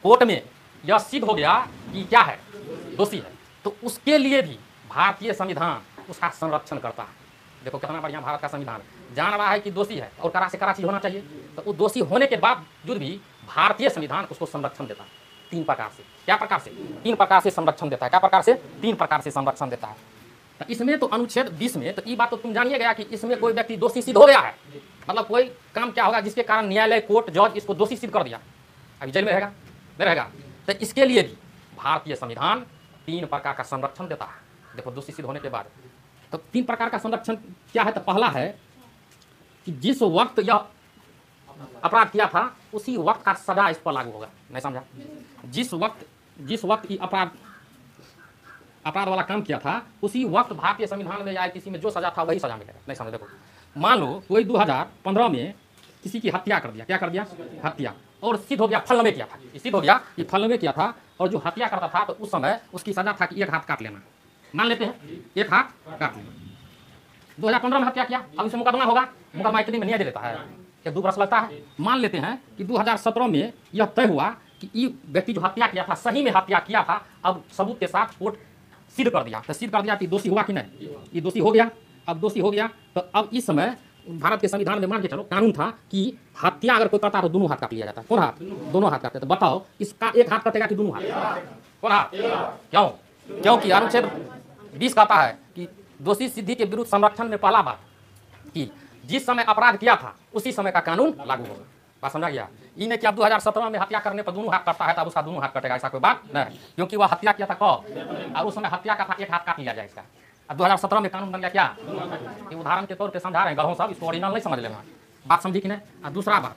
कोर्ट में यह सिद्ध हो गया कि क्या है? दोषी है, तो उसके लिए भी भारतीय संविधान उसका संरक्षण करता है। देखो कितना बढ़िया भारत का संविधान जान रहा है कि दोषी है और कड़ा से कड़ा चीज होना चाहिए, तो वो दोषी होने के बावजूद भी भारतीय संविधान उसको संरक्षण देता है 3 प्रकार से। क्या प्रकार से? 3 प्रकार से संरक्षण देता है। क्या प्रकार से? 3 प्रकार से संरक्षण देता है। तो इसमें तो अनुच्छेद 20 में तो ये बात तो तुम जानिए गया कि इसमें कोई व्यक्ति दोषी सिद्ध हो गया है, मतलब कोई काम क्या होगा जिसके कारण न्यायालय, कोर्ट, जज इसको दोषी सिद्ध कर दिया, अभी जेल में रहेगा नहीं रहेगा। तो इसके लिए भी भारतीय संविधान 3 प्रकार का संरक्षण देता है। देखो दोषी सिद्ध होने के बाद तो 3 प्रकार का संरक्षण क्या है। तो पहला है कि जिस वक्त यह अपराध किया था उसी वक्त का सजा इस पर लागू होगा। नहीं समझा? जिस वक्त ये अपराध वाला काम किया था उसी वक्त भारतीय संविधान में या किसी में जो सजा था वही सजा मिलेगा। नहीं समझ? देखो मान लो कोई 2015 में किसी की हत्या कर दिया, क्या कर दिया? हत्या, और सिद्ध हो गया फल में किया था, सिद्ध हो गया कि फल में किया था, और जो हत्या करता था तो उस समय उसकी सजा था कि 1 हाथ काट लेना। मान लेते हैं 1 हाथ काट लेना। 2015 में हत्या किया, अब इसे मुकदमा होगा, मुकदमा इतनी में न्याय दे देता है, 2 बरस लगता है। मान लेते हैं कि 2017 में यह तय हुआ कि ये व्यक्ति जो हत्या किया था सही में हत्या किया था, अब सबूत के साथ कोर्ट सिद्ध कर दिया। तो सिद्ध कर दिया कि दोषी हुआ कि नहीं, ये दोषी हो गया। अब दोषी हो गया तो अब इस समय भारत के संविधान में मान के चलो कानून था कि हत्या अगर कोई करता तो दोनों हाथ काट लिया जाता। कौन हाथ? दोनों हाथ काटते। तो बताओ इसका 1 हाथ कटेगा कि दोनों हाथ? कौन हाथ? क्यों? क्योंकि अनुच्छेद 20 कहता है कि दोषी सिद्धि के विरुद्ध संरक्षण में पहला बात कि जिस समय अपराध किया था उसी समय का कानून लागू होगा। बात समझा गया? ये नहीं कि अब 2017 में हत्या करने पर दोनों हाथ कटता है तब उसका दोनों हाथ कटेगा, ऐसा कोई बात नहीं, क्योंकि वह हत्या किया था कब, और उस समय हत्या का था 1 हाथ काट लिया जाए इसका। अब 2017 में कानून बन गया क्या? ये उदाहरण के तौर पे समझा रहे हैं गढ़ों साहब, इसको ओरिजिनल नहीं समझ लेना। बात समझी कि नहीं? और दूसरा बात,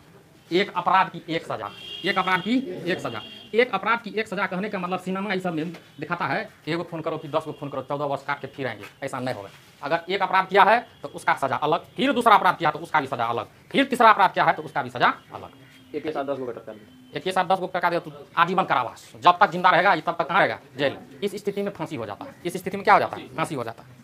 एक अपराध की एक सजा, एक अपराध की एक सजा। एक अपराध की एक सजा कहने का मतलब सिनेमा ये सब में दिखाता है एगो खून करो कि 10 गो खून करो, 14 वर्ष काट के फिर आएंगे, ऐसा नहीं होगा। अगर एक अपराध किया है तो उसका सजा अलग, फिर दूसरा अपराध किया तो उसका भी सजा अलग, फिर तीसरा अपराध किया है तो उसका भी सजा अलग। एक के साथ 10 गो कटता है, एक के साथ 10 गो टका दे तो आजीवन कारावास, जब तक जिंदा रहेगा तब तक कहाँ रहेगा? जेल। इस स्थिति में फांसी हो जाता है। इस स्थिति में क्या हो जाता है? फांसी हो जाता है।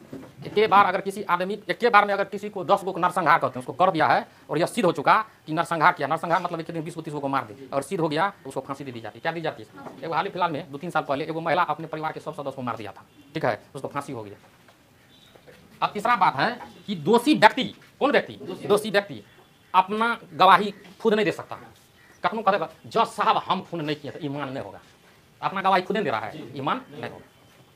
एक बार अगर किसी आदमी एक बार में अगर किसी को 10 गो नरसंहार करते हैं, उसको कर दिया है और यह सिद्ध हो चुका कि नरसंहार किया, नरसंहार मतलब एक दिन 20-30 को मार दे और सिद्ध हो गया तो उसको फांसी दे दी जाती है। क्या दी जाती है? एक हाल ही फिलहाल में 2-3 साल पहले एगो महिला अपने परिवार के सब सदस्य को मार दिया था, ठीक है, उसको फांसी हो गया। अब तीसरा बात है कि दोषी व्यक्ति, कौन व्यक्ति? दोषी व्यक्ति अपना गवाही खुद नहीं दे सकता। कखनों कहेगा जज साहब हम खून नहीं किए, तो ईमान नहीं होगा। अपना गवाही खुद नहीं दे रहा है, ईमान नहीं होगा।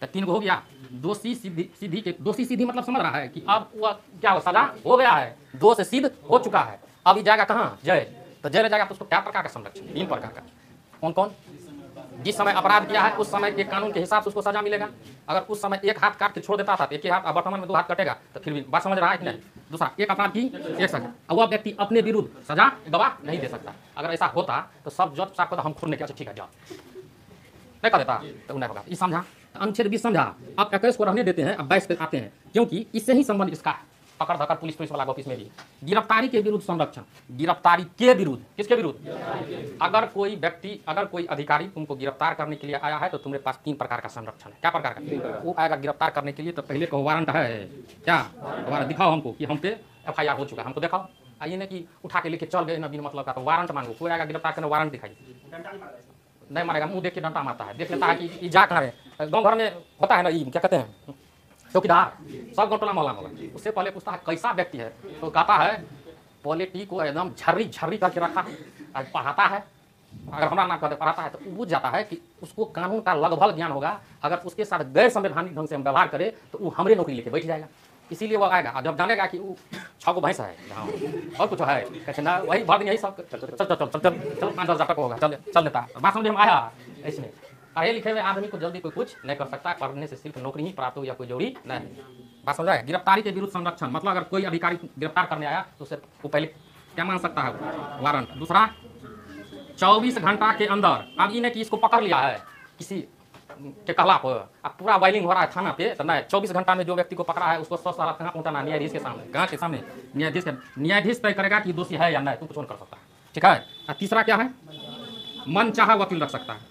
तो 3 गो हो गया। दोषी सिद्धि मतलब समझ रहा है कि अब वह क्या हो, सजा हो गया है, दोष सिद्ध हो चुका है, अब ये जाएगा कहाँ? जेल। तो जेल जाएगा तो उसको क्या प्रकार का संरक्षण? 3 प्रकार का। कौन कौन? जिस समय अपराध किया है उस समय के कानून के हिसाब से उसको सजा मिलेगा। अगर उस समय 1 हाथ काट के छोड़ देता था तो 1 ही हाथ, अब वर्तमान में 2 हाथ कटेगा, तो फिर भी बात समझ रहा है कि नहीं? दूसरा, एक अपराध की एक सजा। अब वह व्यक्ति अपने विरुद्ध सजा गवाह नहीं दे सकता। अगर ऐसा होता तो सब जज साहब को तो हम खुद नहीं किया, ठीक है जाओ, नहीं कर देता तो नहीं होगा। ये समझा? अनुच्छेद 20 समझा। अब 21 को रहने देते हैं, अब 22 पे आते हैं, क्योंकि इससे ही संबंध इसका है। पकड़ धकड़ पुलिस वाला ऑफिस में भी गिरफ्तारी के विरुद्ध संरक्षण। गिरफ्तारी के विरुद्ध, किसके विरुद्ध? अगर कोई व्यक्ति, अगर कोई अधिकारी तुमको गिरफ्तार करने के लिए आया है तो तुम्हारे पास 3 प्रकार का संरक्षण है। क्या प्रकार का? वो आएगा गिरफ्तार करने के लिए तो पहले को वारंट है, क्या वारंट दिखाओ हमको कि हम पे FIR हो चुका है, हमको दिखाओ। आइए ना कि उठा के लेके चल गए ना बिना मतलब का, तो वारंट मांगो। कोई आएगा गिरफ्तार करने, वारंट दिखाइए, नहीं मारेगा, मुंह देख के डंडा मारता है, देख लेता है कि जा कहाँ है। गाँव घर में होता है ना, ये क्या कहते हैं, चौकीदार, सब गौटला मोहल्ला होगा। उससे पहले पूछता है कैसा व्यक्ति है, तो कहता है पॉलिटी को एकदम झर्री करके रखा है, पढ़ाता है। अगर हमारा नाम कहते पढ़ाता है तो वो बुझ जाता है कि उसको कानून का लगभग ज्ञान होगा। अगर उसके साथ गैर संवैधानिक ढंग से हम व्यवहार करें तो वो हमारे नौकरी लेके बैठ जाएगा। इसीलिए वो आएगा, जब जानेगा कि वो 6 गो भैंस है और कुछ है, कैसे ना वही भर दिन यही सब, चल 5-10 हज़ार होगा, चल लेता। बात समझे में आया? ऐसे पढ़े लिखे हुए आदमी को जल्दी कोई कुछ नहीं कर सकता, पढ़ने से सिर्फ नौकरी ही प्राप्त हो या कोई जरूरी नहीं। बात समझ आए? गिरफ्तारी के विरुद्ध संरक्षण मतलब अगर कोई अधिकारी गिरफ्तार करने आया तो उसे वो पहले क्या मान सकता है? वारंट। दूसरा, 24 घंटा के अंदर, अब ये नहीं कि इसको पकड़ लिया है किसी के कहला पर, अब पूरा वायलिंग हो रहा है थाना पे, तो नहीं, 24 घंटा में जो व्यक्ति को पकड़ा है उसको सशर्त कहाँ पहुँचाना? न्यायाधीश के सामने, गाँव के सामने न्यायाधीश तय करेगा कि दोषी है या नहीं, तुम कुछ नहीं कर सकता है, ठीक है। और तीसरा क्या है? मनचाहा वकील रख सकता है।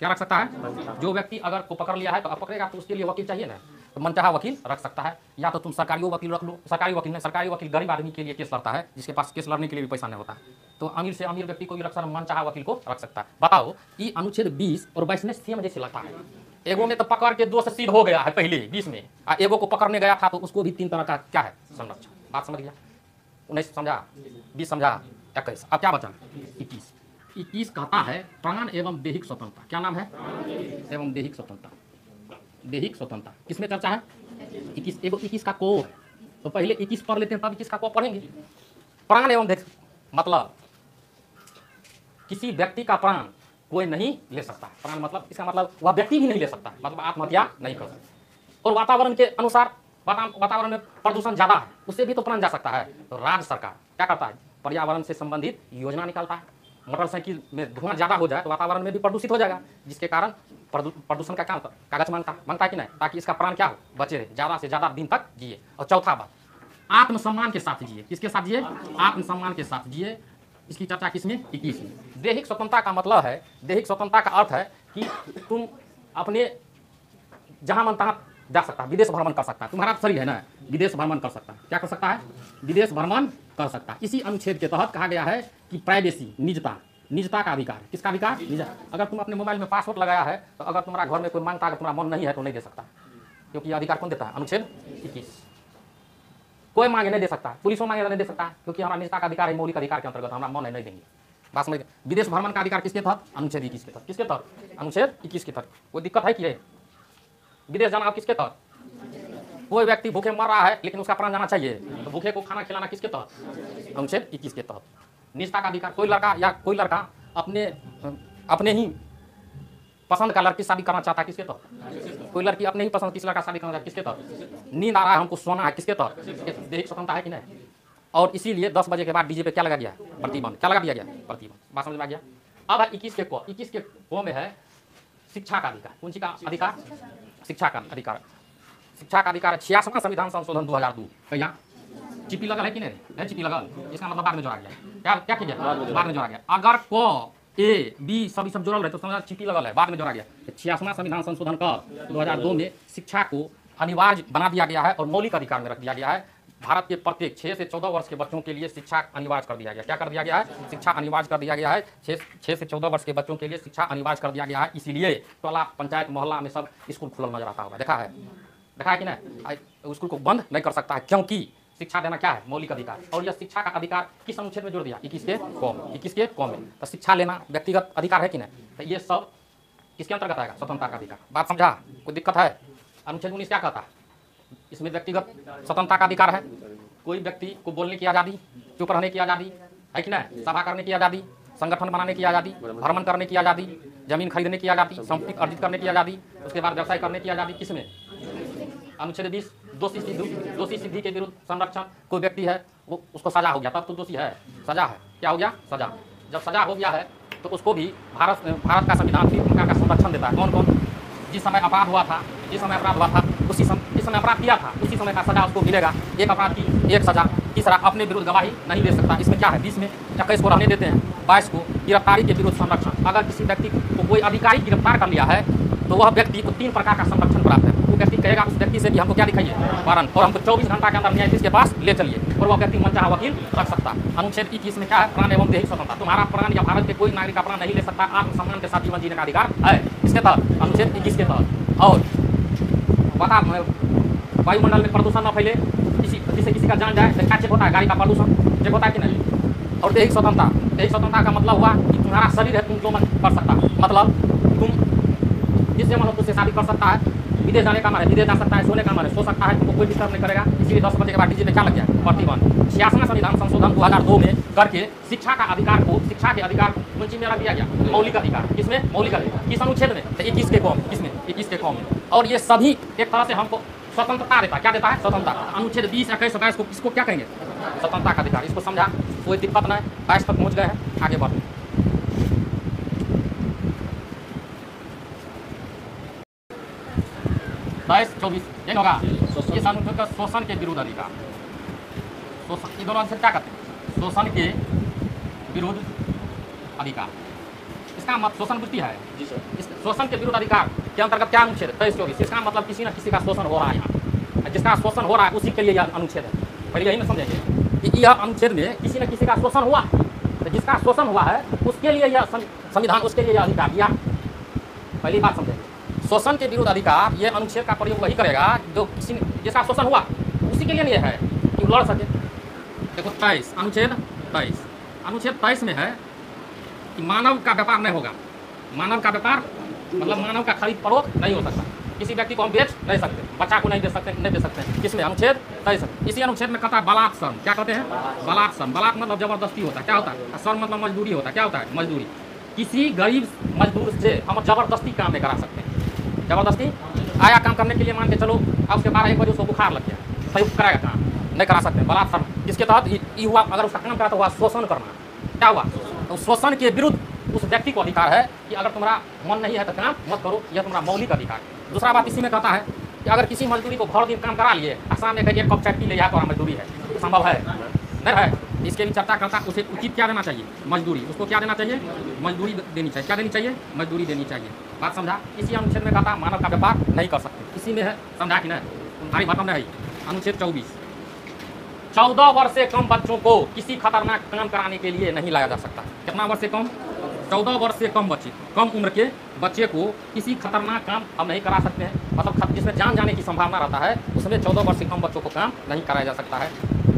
क्या रख सकता है? जो व्यक्ति अगर को पकड़ लिया है तो अब पकड़ेगा तो उसके लिए वकील चाहिए ना, तो मनचाहा वकील रख सकता है। या तो तुम सरकारी वकील रख लो, सरकारी वकील नहीं, सरकारी वकील गरीब आदमी के लिए केस लड़ता है, जिसके पास केस लड़ने के लिए भी पैसा नहीं होता, तो अमीर से अमीर व्यक्ति को भी रख सकता, मनचाहा वकील को रख सकता है। बताओ, ये अनुच्छेद 20 और 22 में सेम जैसे लगता है। एगो में तो पकड़ के दोष सिद्ध हो गया है पहले 20 में, और एगो को पकड़ने गया था तो उसको भी 3 तरह का क्या है? संरक्षण। बात समझ गया? 19 समझा, 20 समझा, 21। अब क्या बचा? 21। 21 कहता है प्राण एवं दैहिक स्वतंत्रता। क्या नाम है? एवं दैहिक स्वतंत्रता। दैहिक स्वतंत्रता किसमें चर्चा है? 21 एगो 21 का को, तो पहले 21 पढ़ लेते हैं तब 21 का को पढ़ेंगे। प्राण एवं देख मतलब किसी व्यक्ति का प्राण कोई नहीं ले सकता। प्राण मतलब इसका मतलब वह व्यक्ति भी नहीं ले सकता, मतलब आत्महत्या नहीं कर सकता। और वातावरण के अनुसार वातावरण में प्रदूषण ज़्यादा है, उससे भी तो प्राण जा सकता है। तो राज्य सरकार क्या करता है, पर्यावरण से संबंधित योजना निकालता है। मोटरसाइकिल में धुआं ज़्यादा हो जाए तो वातावरण में भी प्रदूषित हो जाएगा, जिसके कारण प्रदूषण का क्या होता है, कागज मांगता है कि नहीं, ताकि इसका प्राण क्या हो, बचे रहे, ज़्यादा से ज़्यादा दिन तक जिए। और चौथा बात, आत्मसम्मान के साथ जिए। किसके साथ जिए? आत्मसम्मान के साथ जिए। इसकी चर्चा किसमें? 21 में। दैहिक स्वतंत्रता का मतलब है, दैहिक स्वतंत्रता का अर्थ है कि तुम अपने जहाँ मन तहाँ जा सकता है, विदेश भ्रमण कर सकता है। तुम्हारा शरीर है ना, विदेश भ्रमण कर सकता है। क्या कर सकता है? विदेश भ्रमण कर सकता है। इसी अनुच्छेद के तहत कहा गया है कि प्राइवेसी, निजता का अधिकार। किसका अधिकार? निजता। अगर तुम अपने मोबाइल में पासवर्ड लगाया है तो अगर तुम्हारा घर में कोई मांगता है, अगर तुम्हारा मन नहीं है तो नहीं दे सकता, क्योंकि यह अधिकार कौन देता है? अनुच्छेद 21। कोई मांगे नहीं दे सकता, पुलिसों मांगे नहीं दे सकता, क्योंकि हमारा निजता का अधिकार है, मौलिक अधिकार के अंतर्गत हमारा मन है, नहीं देंगे। बात समझ। विदेश भ्रमण का अधिकार किसके तहत? अनुच्छेद 21 के तहत। किसके तहत? अनुच्छेद 21 के तहत। कोई दिक्कत है कि विदेश जाना आप किसके तहत? कोई व्यक्ति भूखे मर रहा है लेकिन उसका प्राण जाना चाहिए, तो भूखे को खाना खिलाना किसके तहत? अनुच्छेद 21 के तहत। निजता का अधिकार, कोई लड़का अपने ही पसंद का लड़की शादी करना चाहता है, किसके तहत? कोई लड़की अपने ही पसंद किस लड़का शादी करना चाहता है, किसके तहत? नींद आ रहा है हमको सोना है, किसके तहत? दैहिक स्वतंत्रता है कि नहीं? और इसीलिए 10 बजे के बाद डीजे पे क्या लगा गया? प्रतिबंध। क्या लगा दिया गया? प्रतिबंध। बात समझ में आ गया? अब है 21 के को में है शिक्षा का अधिकार। कौन सी का अधिकार? शिक्षा का अधिकार। शिक्षा का अधिकार है 86वां संविधान संशोधन 2002। क्या चिपी लगल है कि नहीं? चिपी लगल, इसका मतलब बाद में जोड़ा गया। क्या किया? बाद में जोड़ा गया। अगर को ए बी सब जोड़ल रहे तो समझ चिपी लगल है, बाद में जोड़ा गया। 86वां संविधान संशोधन का 2002 में शिक्षा को अनिवार्य बना दिया गया है और मौलिक अधिकार में रख दिया गया है। भारत के प्रत्येक 6 से 14 वर्ष के बच्चों के लिए शिक्षा अनिवार्य कर दिया गया। क्या कर दिया गया है? शिक्षा अनिवार्य कर दिया गया है। 6 से 14 वर्ष के बच्चों के लिए शिक्षा अनिवार्य कर दिया गया है। इसीलिए टोला, पंचायत, मोहल्ला में सब स्कूल खुलल नजर आता होगा। देखा है कि नहीं? स्कूल को बंद नहीं कर सकता है, क्योंकि शिक्षा देना क्या है? मौलिक अधिकार। और यह शिक्षा का अधिकार किस अनुच्छेद में जोड़ दिया? 21 के कॉम में। तो शिक्षा लेना व्यक्तिगत अधिकार है कि नहीं? तो ये सब किसके अंतर्गत आएगा? स्वतंत्रता का अधिकार। बात समझा? कोई दिक्कत है? अनुच्छेद 19 क्या कहता है? इसमें व्यक्तिगत स्वतंत्रता का अधिकार है। कोई व्यक्ति को बोलने की आज़ादी, चुप रहने की आज़ादी है कि नहीं? सभा करने की आज़ादी, संगठन बनाने की आज़ादी, भ्रमण करने की आज़ादी, जमीन खरीदने की आज़ादी, संपत्ति अर्जित करने की आज़ादी, उसके बाद व्यवसाय करने की आज़ादी। किसमें? अनुच्छेद 20। दोषी सिद्धि के विरुद्ध संरक्षण। कोई व्यक्ति है वो, उसको सजा हो गया तब तो दोषी है, सजा है। क्या हो गया? सजा। जब सजा हो गया है तो उसको भी भारत का संविधान 3 प्रकार का संरक्षण देता है। कौन कौन? जिस समय अपराध हुआ था, जिस समय अपराध किया था उसी समय का सजा उसको मिलेगा। एक अपराध की एक सजा। तीसरा, अपने विरुद्ध गवाही नहीं दे सकता। इसमें क्या है? 20 में 21 को रहने देते हैं। 22 को गिरफ्तारी के विरुद्ध संरक्षण। अगर किसी व्यक्ति को कोई अधिकारी गिरफ्तार कर लिया है तो वह व्यक्ति को 3 प्रकार का संरक्षण प्राप्त है। वो व्यक्ति कहेगा उस व्यक्ति से कि हमको क्या दिखाइए? वारंट, और हमको 24 घंटा के अंदर न्यायाधीश के पास ले चलिए, और वह व्यक्ति मनचाहा वकील रख सकता है। अनुच्छेद 21 में क्या है? प्राण एवं दैहिक स्वतंत्रता। तुम्हारा प्राण या भारत के कोई नागरिक का प्राण नहीं ले सकता। आत्मसम्मान के साथ जीवन जीने का अधिकार है। इसके तहत अनुच्छेद 21 के तहत। और बता, वायुमंडल में प्रदूषण न फैले, जिससे किसी का जान जाए। क्या चेक होता है? गाड़ी का प्रदूषण चेक होता है कि नहीं? और दैहिक स्वतंत्रता का मतलब हुआ कि तुम्हारा शरीर है, तुम जो मन कर सकता, मतलब तुम जिससे मन हो तुझसे शादी कर सकता है, विदेश जाने का मन है विदेश जा सकता है, सोने का मन है सो सकता है, तुमको कोई डिस्टर्ब नहीं करेगा। इसीलिए 10 बजे के बाद डीजे पे क्या लग गया? प्रतिबंध। 86वां संविधान संशोधन 2002 में करके शिक्षा के अधिकार को कौन चीज में रख दिया गया? मौलिक अधिकार। किसमें? मौलिक अधिकार। किस अनुच्छेद में? 21 के कॉम। किसमें? 21 के कॉम में। और ये सभी एक तरह से हमको स्वतंत्रता देता है। क्या देता है? स्वतंत्रता। अनुच्छेद 20, 21, 27 को इसको क्या कहेंगे? स्वतंत्रता का अधिकार। इसको समझा? कोई दिक्कत नहीं। 22 तक पहुँच गए हैं, आगे बढ़। 22-24 यही होगा। ये अनुच्छेद का शोषण के विरुद्ध अधिकार। शोषण, ये दोनों अनुच्छेद क्या कहते हैं? शोषण के विरुद्ध अधिकार। इसका मतलब शोषण बुद्धि है जी सर। इस शोषण के विरुद्ध अधिकार के अंतर्गत क्या अनुच्छेद है? 23-24। इसका मतलब किसी न किसी का शोषण हो रहा है यहाँ, जिसका शोषण हो रहा है उसी के लिए यह अनुच्छेद है। पहले यही में समझेंगे कि यह अनुच्छेद में किसी न किसी का शोषण हुआ, तो जिसका शोषण हुआ है उसके लिए यह संविधान, उसके लिए यह अधिकार दिया। पहली बात समझेंगे, शोषण के विरुद्ध अधिकार, ये अनुच्छेद का प्रयोग वही करेगा जो किसी जिसका शोषण हुआ उसी के लिए नहीं है कि लड़ सके। देखो 23, अनुच्छेद 23 में है कि मानव का व्यापार नहीं होगा। मानव का व्यापार मतलब मानव का खरीद फरोख्त नहीं हो सकता। किसी व्यक्ति को हम बेच नहीं सकते, बच्चा को नहीं दे सकते, किसमें अनुच्छेद 23। इसी अनुच्छेद में कहता है बलात् श्रम, क्या कहते हैं बलात् श्रम। बलात् मतलब जबरदस्ती होता है, क्या होता है, श्रम मतलब मजदूरी होता है, क्या होता है मजदूरी। किसी गरीब मजदूर से हम जबरदस्ती काम नहीं करा सकते। जबरदस्ती आया काम करने के लिए, मान के चलो अब उसके 12-1 बजे उसको बुखार लग गया, सही कराएगा काम, नहीं करा सकते, बलात् श्रम। इसके तहत ये हुआ, अगर उसका काम करा तो हुआ शोषण करना। क्या हुआ, तो शोषण के विरुद्ध उस व्यक्ति को अधिकार है कि अगर तुम्हारा मन नहीं है तो काम मत करो, यह तुम्हारा मौलिक अधिकार है। दूसरा बात इसी में कहता है कि अगर किसी मजदूरी को भर दिन काम करा लिए, आसाम में कहिए कप चाय पी ले, यहाँ पर मजदूरी है, संभव है नहीं है, इसके भी चर्चा करता है। उसे उचित क्या देना चाहिए, मजदूरी, उसको क्या देना चाहिए, मजदूरी देनी चाहिए। क्या देनी चाहिए, मजदूरी देनी चाहिए। बात समझा। इसी अनुच्छेद में कहता मानव का व्यापार नहीं कर सकते, इसी में है, समझा कि नहीं, भारी भरम नहीं। अनुच्छेद 24, 14 वर्ष से कम बच्चों को किसी खतरनाक काम कराने के लिए नहीं लाया जा सकता। कितना वर्ष से कम, 14 वर्ष से कम बच्चे, कम उम्र के बच्चे को किसी खतरनाक काम हम नहीं करा सकते हैं, मतलब जिसमें जान जाने की संभावना रहता है, उसमें 14 वर्ष से कम बच्चों को काम नहीं कराया जा सकता है।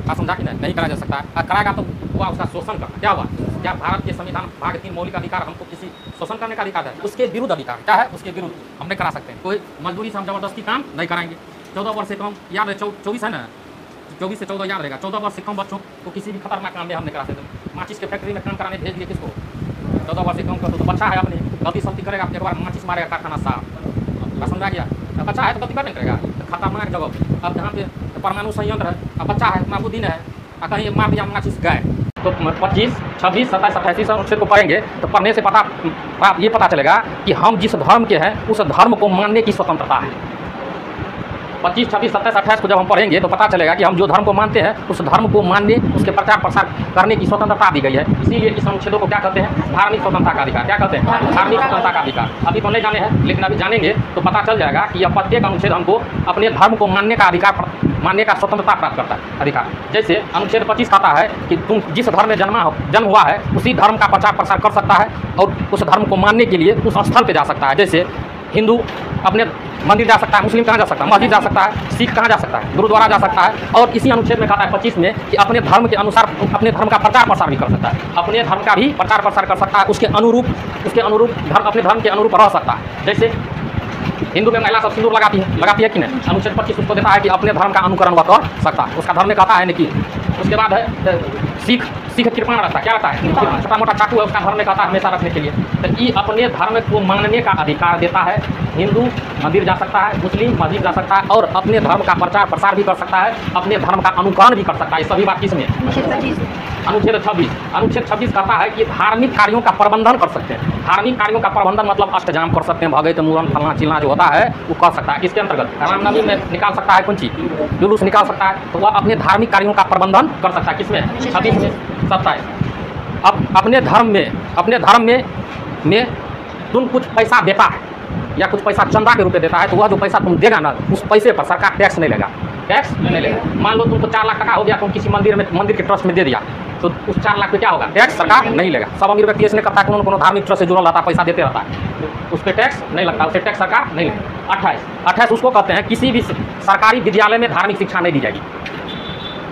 आप समझा कि नहीं कराया जा सकता है। और कराएगा तो हुआ उसका शोषण करना। क्या हुआ, क्या भारत के संविधान भाग 3 मौलिक अधिकार हमको किसी शोषण करने का अधिकार है, उसके विरुद्ध अधिकार क्या है, उसके विरुद्ध हम नहीं करा सकते हैं। कोई मजदूरी से हम जबरदस्ती काम नहीं कराएंगे। 14 वर्ष से कम, याद है 24 है ना, 24 से 14 याद रहेगा। 14 वर्ष से कम बच्चों को किसी भी खतरनाक काम में हम नहीं करा सकते। माचिस के फैक्ट्री में काम कराने भेज दिए किसको, 14 वर्ष से कम कर, तो बच्चा है, अपनी गलती सलती करेगा, एक बार माचिस मारेगा कारखाना साहब, समझा गया। बच्चा है तो गलती कर नहीं करेगा, खतरनाक जगह। अब जहाँ पे परमाणु संयंत्र है, अब बच्चा है, अपना बुद्धि है, कहीं मार दिया माचिस गए, तो 25, 26, 27, 28 अनुच्छेद को पढ़ेंगे तो पढ़ने से ये पता चलेगा कि हम जिस धर्म के हैं उस धर्म को मानने की स्वतंत्रता है। 25, 26, 27, 28 को जब हम पढ़ेंगे तो पता चलेगा कि हम जो धर्म को मानते हैं उस धर्म को मानने, उसके प्रचार प्रसार करने की स्वतंत्रता दी गई है। इसीलिए इस अनुच्छेदों को क्या कहते हैं, धार्मिक स्वतंत्रता का अधिकार। क्या कहते हैं, धार्मिक स्वतंत्रता का अधिकार। अभी तो नहीं जाने हैं, लेकिन अभी जानेंगे तो पता चल जाएगा कि यह प्रत्येक अनुच्छेद हमको अपने धर्म को मानने का अधिकार, मानने का स्वतंत्रता प्राप्त करता है अधिकार। जैसे अनुच्छेद 25 कहता है कि तुम जिस धर्म में जन्म हुआ है उसी धर्म का प्रचार प्रसार कर सकता है और उस धर्म को मानने के लिए उस स्थल पर जा सकता है। जैसे हिंदू अपने मंदिर जा सकता है, मुस्लिम कहाँ जा सकता है, मस्जिद जा सकता है, सिख कहाँ जा सकता है, गुरुद्वारा जा सकता है। और इसी अनुच्छेद में कहता है 25 में कि अपने धर्म के अनुसार अपने धर्म का प्रचार प्रसार भी कर सकता है, अपने धर्म का भी प्रचार प्रसार कर सकता है, उसके अनुरूप अपने धर्म के अनुरूप रह सकता है। जैसे हिंदू में महिला सब सिंदूर लगाती है कि नहीं, अनुच्छेद 25 उसको देता है कि अपने धर्म का अनुकरण वह कर सकता है, उसका धर्म में कहता है कि। उसके बाद है सिख कृपाण रखता है, क्या रहता है, छोटा मोटा चाकू है, उसका धर्म में कहता है हमेशा रखने के लिए। तो ये अपने धर्म को मानने का अधिकार देता है। हिंदू मंदिर जा सकता है, मुस्लिम मस्जिद जा सकता है और अपने धर्म का प्रचार प्रसार भी कर सकता है, अपने धर्म का अनुकरण भी कर सकता है। सभी बात किसमें, अनुच्छेद 26। अनुच्छेद 26 कहता है कि धार्मिक कार्यों का प्रबंधन कर सकते हैं। धार्मिक कार्यों का प्रबंधन मतलब अष्टजाम कर सकते हैं, भगत मुरन फलना चिलना जो होता है वो कर सकता है। इसके अंतर्गत रामनवमी में निकाल सकता है, कौन चीज जुलूस निकाल सकता है, तो वह अपने धार्मिक कार्यों का प्रबंधन कर सकता है। किसमें, 26 में, 27। अब अपने धर्म में तुम कुछ पैसा देता है या कुछ पैसा चंदा के रूप में देता है, तो वह जो पैसा तुम देगा ना, उस पैसे पर सरकार टैक्स नहीं लेगा, टैक्स नहीं लेगा। मान लो तुमको 4 लाख टका हो गया, तुम किसी मंदिर के ट्रस्ट में दे दिया, तो उस 4 लाख पे क्या होगा, टैक्स सरकार नहीं लेगा। सब अमीर व्यक्ति इसने करता है, कोनो धार्मिक ट्रस्ट से जुड़ा रहता है, पैसा देते रहता है, उस पर टैक्स नहीं लगता, उसे टैक्स सरकार नहीं लेगा। 28 उसको कहते हैं किसी भी सरकारी विद्यालय में धार्मिक शिक्षा नहीं दी जाएगी।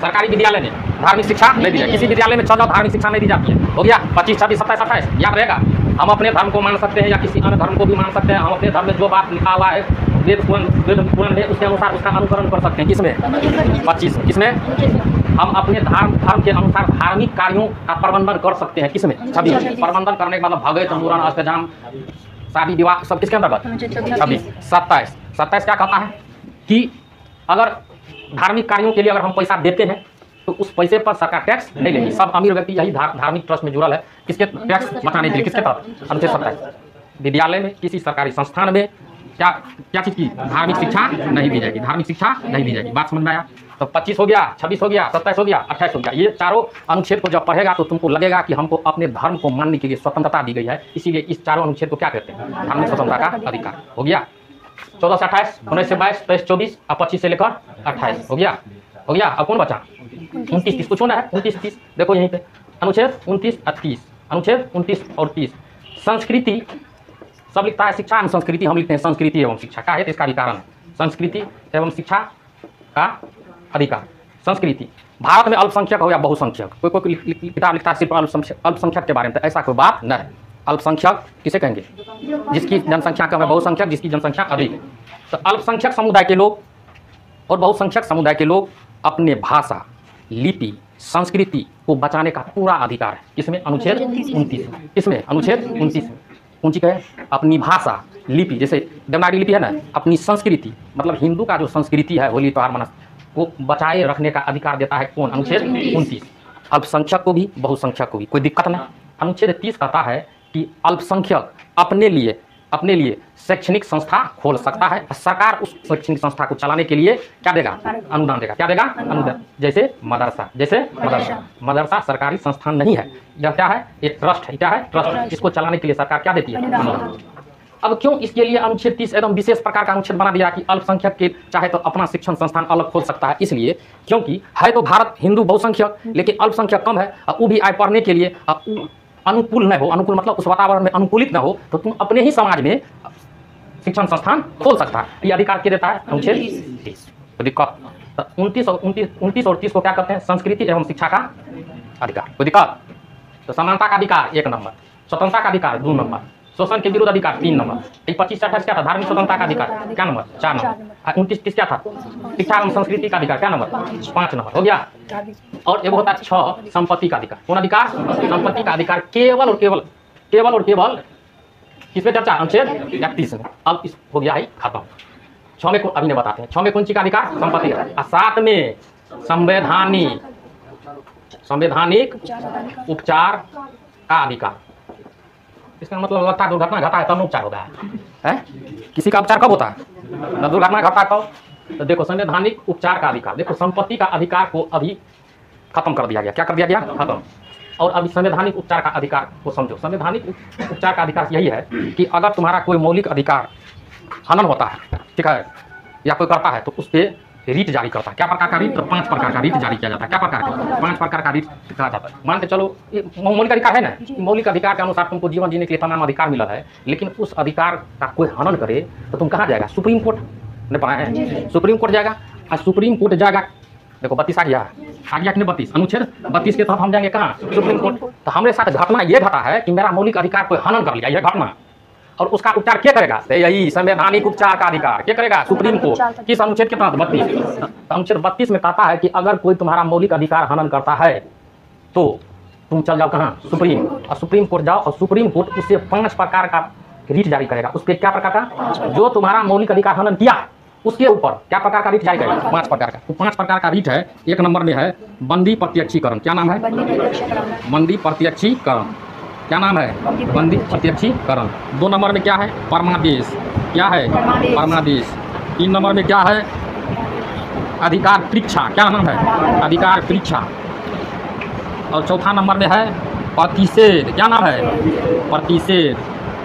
सरकारी विद्यालय में धार्मिक शिक्षा नहीं दी जाएगी, किसी विद्यालय में चलो धार्मिक शिक्षा नहीं दी जाती है। हो गया 25, 26, 27, 28 याद रहेगा। हम अपने धर्म को मान सकते हैं या किसी अन्य धर्म को भी मान सकते हैं। हम अपने धर्म में जो बात लिखा हुआ है वेद पुराण में, उसके अनुसार उसका अनुकरण कर सकते हैं। किसमें, 25। किसमें, हम अपने धर्म के अनुसार धार्मिक कार्यों का प्रबंधन कर सकते हैं। किसमें, 26। प्रबंधन करने का मतलब भगत मुरन अष्टजाम शादी विवाह सब किसके अंतर्गत, 26। 27 क्या कहता है कि अगर धार्मिक कार्यों के लिए अगर हम पैसा देते हैं तो उस पैसे पर सरकार टैक्स नहीं लेगी। सब अमीर व्यक्ति यही धार्मिक ट्रस्ट में जुड़ल है, किसके टैक्स बचाने के लिए, किसके तहत, अनुच्छेद 27। विद्यालय में किसी सरकारी संस्थान में क्या चीज़ की धार्मिक शिक्षा नहीं दी जाएगी, धार्मिक शिक्षा नहीं दी जाएगी। बात समझ में आया। तो 25 हो गया, 26 हो गया, 27 हो गया, 28 हो गया। ये चारों अनुच्छेद को जब पढ़ेगा तो तुमको लगेगा कि हमको अपने धर्म को मानने के लिए स्वतंत्रता दी गई है। इसीलिए इस चारों अनुच्छेद को क्या कहते हैं, धार्मिक स्वतंत्रता का अधिकार। हो गया 14 से 28, 19 से 22, 23, 24 और 25 से लेकर 28 हो गया। अब कौन बचा, 29, 30 कुछ होना है, 29, 30 देखो यहीं पे अनुच्छेद 29 और 30, अनुच्छेद 29 और 30। संस्कृति सब लिखता है, शिक्षा एवं संस्कृति हम लिखते हैं संस्कृति एवं शिक्षा का है, तो इसका भी कारण है संस्कृति एवं शिक्षा का अधिकार। संस्कृति भारत में अल्पसंख्यक हो या बहुसंख्यक, कोई किताब लिखता है सिर्फ अल्पसंख्यक के बारे में, तो ऐसा कोई बात न है। अल्पसंख्यक किसे कहेंगे? जिसकी जनसंख्या कम है। बहुसंख्यक जिसकी जनसंख्या अधिक है। तो अल्पसंख्यक समुदाय के लोग और बहुसंख्यक समुदाय के लोग अपने भाषा, लिपि, संस्कृति को बचाने का पूरा अधिकार है। इसमें अनुच्छेद 29, इसमें अनुच्छेद 29 कौन सी है? अपनी भाषा, लिपि, जैसे देवनागरी लिपि है ना, अपनी संस्कृति, मतलब हिंदू का जो संस्कृति है, होली त्योहार मनाना, वो बचाए रखने का अधिकार देता है कौन? अनुच्छेद 29। अल्पसंख्यक को भी बहुसंख्यक को भी कोई दिक्कत नहीं। अनुच्छेद 30 कहता है कि अल्पसंख्यक अपने लिए शैक्षणिक संस्था खोल सकता है। सरकार उस शैक्षणिक संस्था को चलाने के लिए क्या देगा? अनुदान देगा। क्या देगा? अनुदान। जैसे मदरसा सरकारी संस्थान नहीं है, यह क्या है? एक ट्रस्ट है। क्या है? ट्रस्ट। इसको चलाने के लिए सरकार क्या देती है? अनुदान। अब क्यों इसके लिए अनुच्छेद 30 एकदम विशेष प्रकार का अनुच्छेद बना दिया कि अल्पसंख्यक के चाहे तो अपना शिक्षण संस्थान अलग खोल सकता है? इसलिए क्योंकि है तो भारत हिंदू बहुसंख्यक, लेकिन अल्पसंख्यक कम है, और वो भी आए पढ़ने के लिए अनुकूल न हो, अनुकूल मतलब उस वातावरण में अनुकूलित न हो, तो तुम अपने ही समाज में शिक्षण संस्थान खोल सकता है। ये अधिकार क्या देता है? अनुच्छेद 30। तो दिक्कत 29 और 30 को क्या कहते हैं? संस्कृति एवं शिक्षा का अधिकार। कोई दिक्कत? तो समानता का अधिकार 1 नंबर, स्वतंत्रता का अधिकार 2 नंबर, शोषण के विरुद्ध अधिकार 3 नंबर, 25 से 28 क्या था? धार्मिक स्वतंत्रता का अधिकार क्या नंबर? 4 नंबर। 29 क्या था? शिक्षा एवं संस्कृति का अधिकार क्या नंबर? 5 नंबर। हो गया। और एक होता है 6 संपत्ति का अधिकार। कौन अधिकार? संपत्ति का अधिकार केवल और केवल किसमें चर्चा? अनुच्छेद 31 में। अब इस हो गया है खत्म। 6 में अभी ने बताते हैं। 6 में कौन सी का अधिकार? संपत्ति का। और 7 में संवैधानिक उपचार का अधिकार। इसका मतलब लगता है दुर्घटना घटा है तब उपचार होता है? किसी का उपचार कब होता है? दुर्घटना घटा कब? तो देखो संवैधानिक उपचार का अधिकार, देखो संपत्ति का अधिकार को अभी खत्म कर दिया गया। क्या कर दिया गया? खत्म। और अभी संवैधानिक उपचार का अधिकार को समझो। संवैधानिक उपचार का अधिकार यही है कि अगर तुम्हारा कोई मौलिक अधिकार हनन होता है, ठीक है, या कोई करता है, तो उस पर रीट जारी करता है। क्या प्रकार का रीट? तो 5 प्रकार का रीट जारी किया जाता है। क्या प्रकार का? 5 प्रकार का रीट कहा जाता है। मान के चलो ये मौलिक अधिकार है ना, मौलिक अधिकार के अनुसार तुमको जीवन जीने के लिए तमाम अधिकार मिला है, लेकिन उस अधिकार का कोई हनन करे तो तुम कहाँ जाएगा? सुप्रीम कोर्ट ने पढ़ा है, सुप्रीम कोर्ट जाएगा। और सुप्रीम कोर्ट जाएगा, देखो 32 आ गया कि नहीं? 32 अनुच्छेद 32 के तहत हम जाएंगे कहाँ? Supreme court. तो हमारे साथ घटना ये घटा है कि मेरा मौलिक अधिकार कोई हनन कर लिया, यह घटना, और उसका उपचार क्या करेगा? यही संवैधानिक उपचार का अधिकार क्या करेगा? Supreme court. किस अनुच्छेद के तहत? 32। अनुच्छेद 32 में कहता है कि अगर कोई तुम्हारा मौलिक अधिकार हनन करता है तो तुम चल जाओ कहाँ? सुप्रीम। और सुप्रीम कोर्ट जाओ, और सुप्रीम कोर्ट उससे 5 प्रकार का रीट जारी करेगा। उस पर क्या प्रकार का? जो तुम्हारा मौलिक अधिकार हनन किया उसके ऊपर क्या प्रकार का रीट जारी करेगा? 5 प्रकार का। तो 5 प्रकार का रीट है। 1 नंबर में है बंदी प्रत्यक्षीकरण। क्या नाम है? बंदी प्रत्यक्षीकरण। क्या नाम है? बंदी प्रत्यक्षीकरण। 2 नंबर में क्या है? परमादेश। क्या है? परमादेश। 3 नंबर में क्या है? अधिकार परीक्षा। क्या नाम है? अधिकार परीक्षा। और 4था नंबर में है प्रतिषेध। क्या नाम है? प्रतिषेध।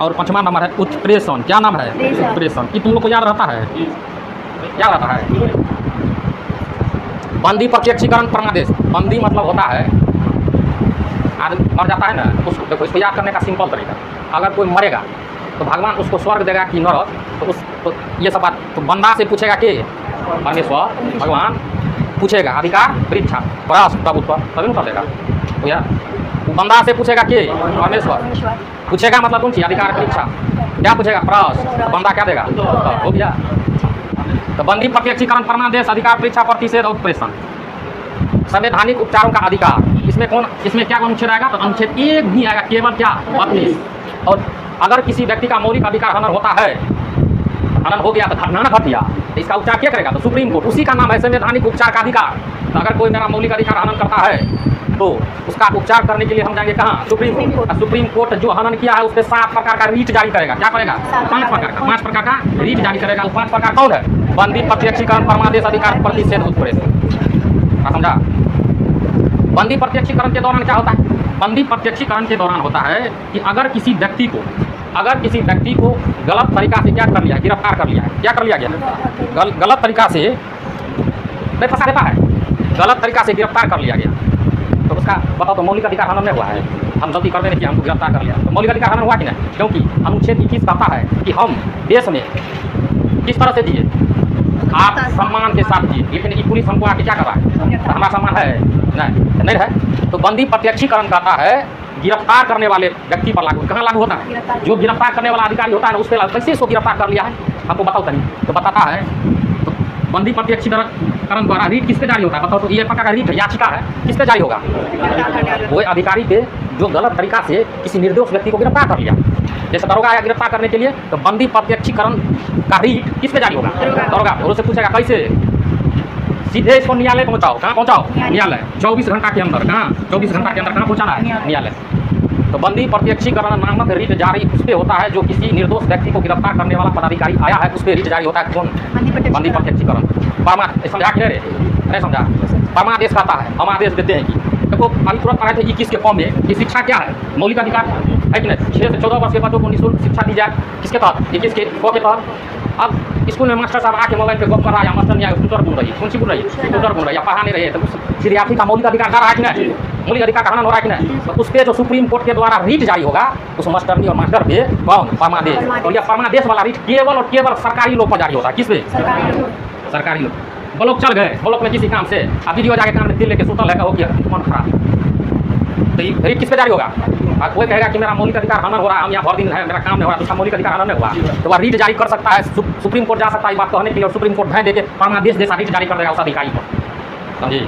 और 5वां नंबर है उत्प्रेषण। क्या नाम है? उत्प्रेषण। कि तुम लोग को याद रहता है? क्या रहता है? बंदी प्रत्यक्षीकरण, परमादेश। बंदी मतलब होता है आदमी मर जाता है ना, उसको देखो, इसको याद करने का सिंपल तरीका, अगर कोई मरेगा तो भगवान उसको स्वर्ग देगा कि नरक, तो ये सब बात तो बंदा से पूछेगा कि परमेश्वर भगवान पूछेगा, अधिकार परीक्षा प्रयास तब उत्तर तभी उत्तर देगा भैया। बंदा से पूछेगा कि परमेश्वर पूछेगा मतलब कौन सी? अधिकार परीक्षा। क्या पूछेगा? प्रयास। बंदा क्या देगा? हो गया। तो बंदी प्रत्यक्षीकरण, परमादेश, अधिकार परीक्षा, प्रतिषेध और उत्प्रेषण। संवैधानिक उपचारों का अधिकार, इसमें क्या अनुच्छेद आएगा? तो अनुच्छेद 1 भी आएगा, केवल क्या? 32। और अगर किसी व्यक्ति का मौलिक अधिकार हनन होता है, हनन हो गया तो घटना घट गया, तो इसका उपचार क्या करेगा? तो सुप्रीम कोर्ट। उसी का नाम है संवैधानिक उपचार का अधिकार। तो अगर कोई मेरा मौलिक अधिकार हनन करता है तो उसका उपचार करने के लिए हम जाएंगे कहाँ? Supreme court. सुप्रीम कोर्ट जो हनन किया है उस पर 7 प्रकार का रीट जारी करेगा। क्या करेगा? 5 प्रकार का रीट जारी करेगा। 5 प्रकार कौन है? बंदी प्रत्यक्षीकरण, परमादेश, अधिकार, प्रतिषेध, उत्प्रेषण। समझा? बंदी प्रत्यक्षीकरण के दौरान क्या होता है? बंदी प्रत्यक्षीकरण के दौरान होता है कि अगर किसी व्यक्ति को गलत तरीका से क्या कर लिया? गिरफ्तार कर लिया है। क्या कर लिया गया? गलत तरीका से नहीं फंसा देता है, गलत तरीका से गिरफ्तार कर लिया गया, तो उसका बताओ तो मौलिक अधिकार हनन नहीं हुआ है? हम गलती करते नहीं कि हमको गिरफ्तार कर लिया, तो मौलिक अधिकार हनन हुआ कि नहीं? क्योंकि अनुच्छेद 21 कहता है कि हम देश में किस तरह से जिए? आप सम्मान के साथ जिए। लेकिन ये पुलिस हमको आके क्या कर रहा है? तो हमारा सम्मान है नहीं है। तो बंदी प्रत्यक्षीकरण कहता है गिरफ्तार करने वाले व्यक्ति पर लागू, कहाँ लागू होता है? जो गिरफ्तार करने वाला अधिकारी होता है ना, उस पर कैसे इसको गिरफ्तार कर लिया है आपको बताओ तनी, तो बताता है। तो बंदी प्रत्यक्षीकरण द्वारा रीट किस पे जारी होता है बताओ? तो ये पक्का का रीट याचिका है, किस पे जारी होगा? वो अधिकारी पे जो गलत तरीका से किसी निर्दोष व्यक्ति को गिरफ्तार कर लिया, जैसे दरोगा आया गिरफ्तार करने के लिए, तो बंदी प्रत्यक्षीकरण का रीट किस पे जारी होगा? दरोगा। और उससे पूछेगा कैसे? सीधे इसको न्यायालय पहुंचाओ। कहाँ पहुंचाओ? न्यायालय। 24 घंटा के अंदर। कहाँ 24 घंटा के अंदर कहाँ पहुंचाना है? न्यायालय। तो बंदी प्रत्यक्षीकरण नामक रीट जारी उस पर होता है जो किसी निर्दोष व्यक्ति को गिरफ्तार करने वाला पदाधिकारी आया है, उस पर रीट जारी होता है। कौन? बंदी प्रत्यक्षीकरण। समझा कि नहीं समझा? परमादेश खाता है, हम आदेश देते हैं कि देखो अभी तुरंत पढ़े थे 21 के फॉर्म में कि शिक्षा क्या है? मौलिक अधिकार है कि नहीं? 6 से 14 वर्ष के बच्चों को निःशुल्क शिक्षा दी जाए, किसके तहत? 21 के क के तहत। अब स्कूल में मास्टर साहब आके मोबाइल पे गप कर रहा है, या मास्टर या ट्यूटर बोल रही है, कौन सी बोल रही है? ट्यूटर बोल रही है, या पढ़ा नहीं रही है, तो उस विद्यार्थी का मौलिक अधिकार जा रहा है कि नहीं? मौलिक अधिकार का हनन हो रहा है कि नहीं? तो उस पर जो सुप्रीम कोर्ट के द्वारा रीट जारी होगा, उस मास्टरनी और मास्टर पे कौन? परमादेश। और यह परमादेश वाला रीट केवल और केवल सरकारी लोग पर जारी होता है। किस पे? सरकारी लोग। ब्लॉक चल गए, ब्लॉक में किसी काम से अब वीडियो जाके काम में दिल लेके सुतल है, हो गया मन खराब, तो ये रीट किस पे जारी होगा? कोई कहेगा कि मेरा मौलिक अधिकार हनन हो रहा है, हम यहाँ भर दिन है, मेरा काम नहीं हो रहा, उसका मौलिक अधिकार हनन नहीं हुआ, तो वह रीट जारी कर सकता है, सुप्रीम कोर्ट जा सकता है बात कहने के लिए, और सुप्रीम कोर्ट भय देके परमादेश जैसा रीट जारी कर देगा उस अधिकारी को। समझिए।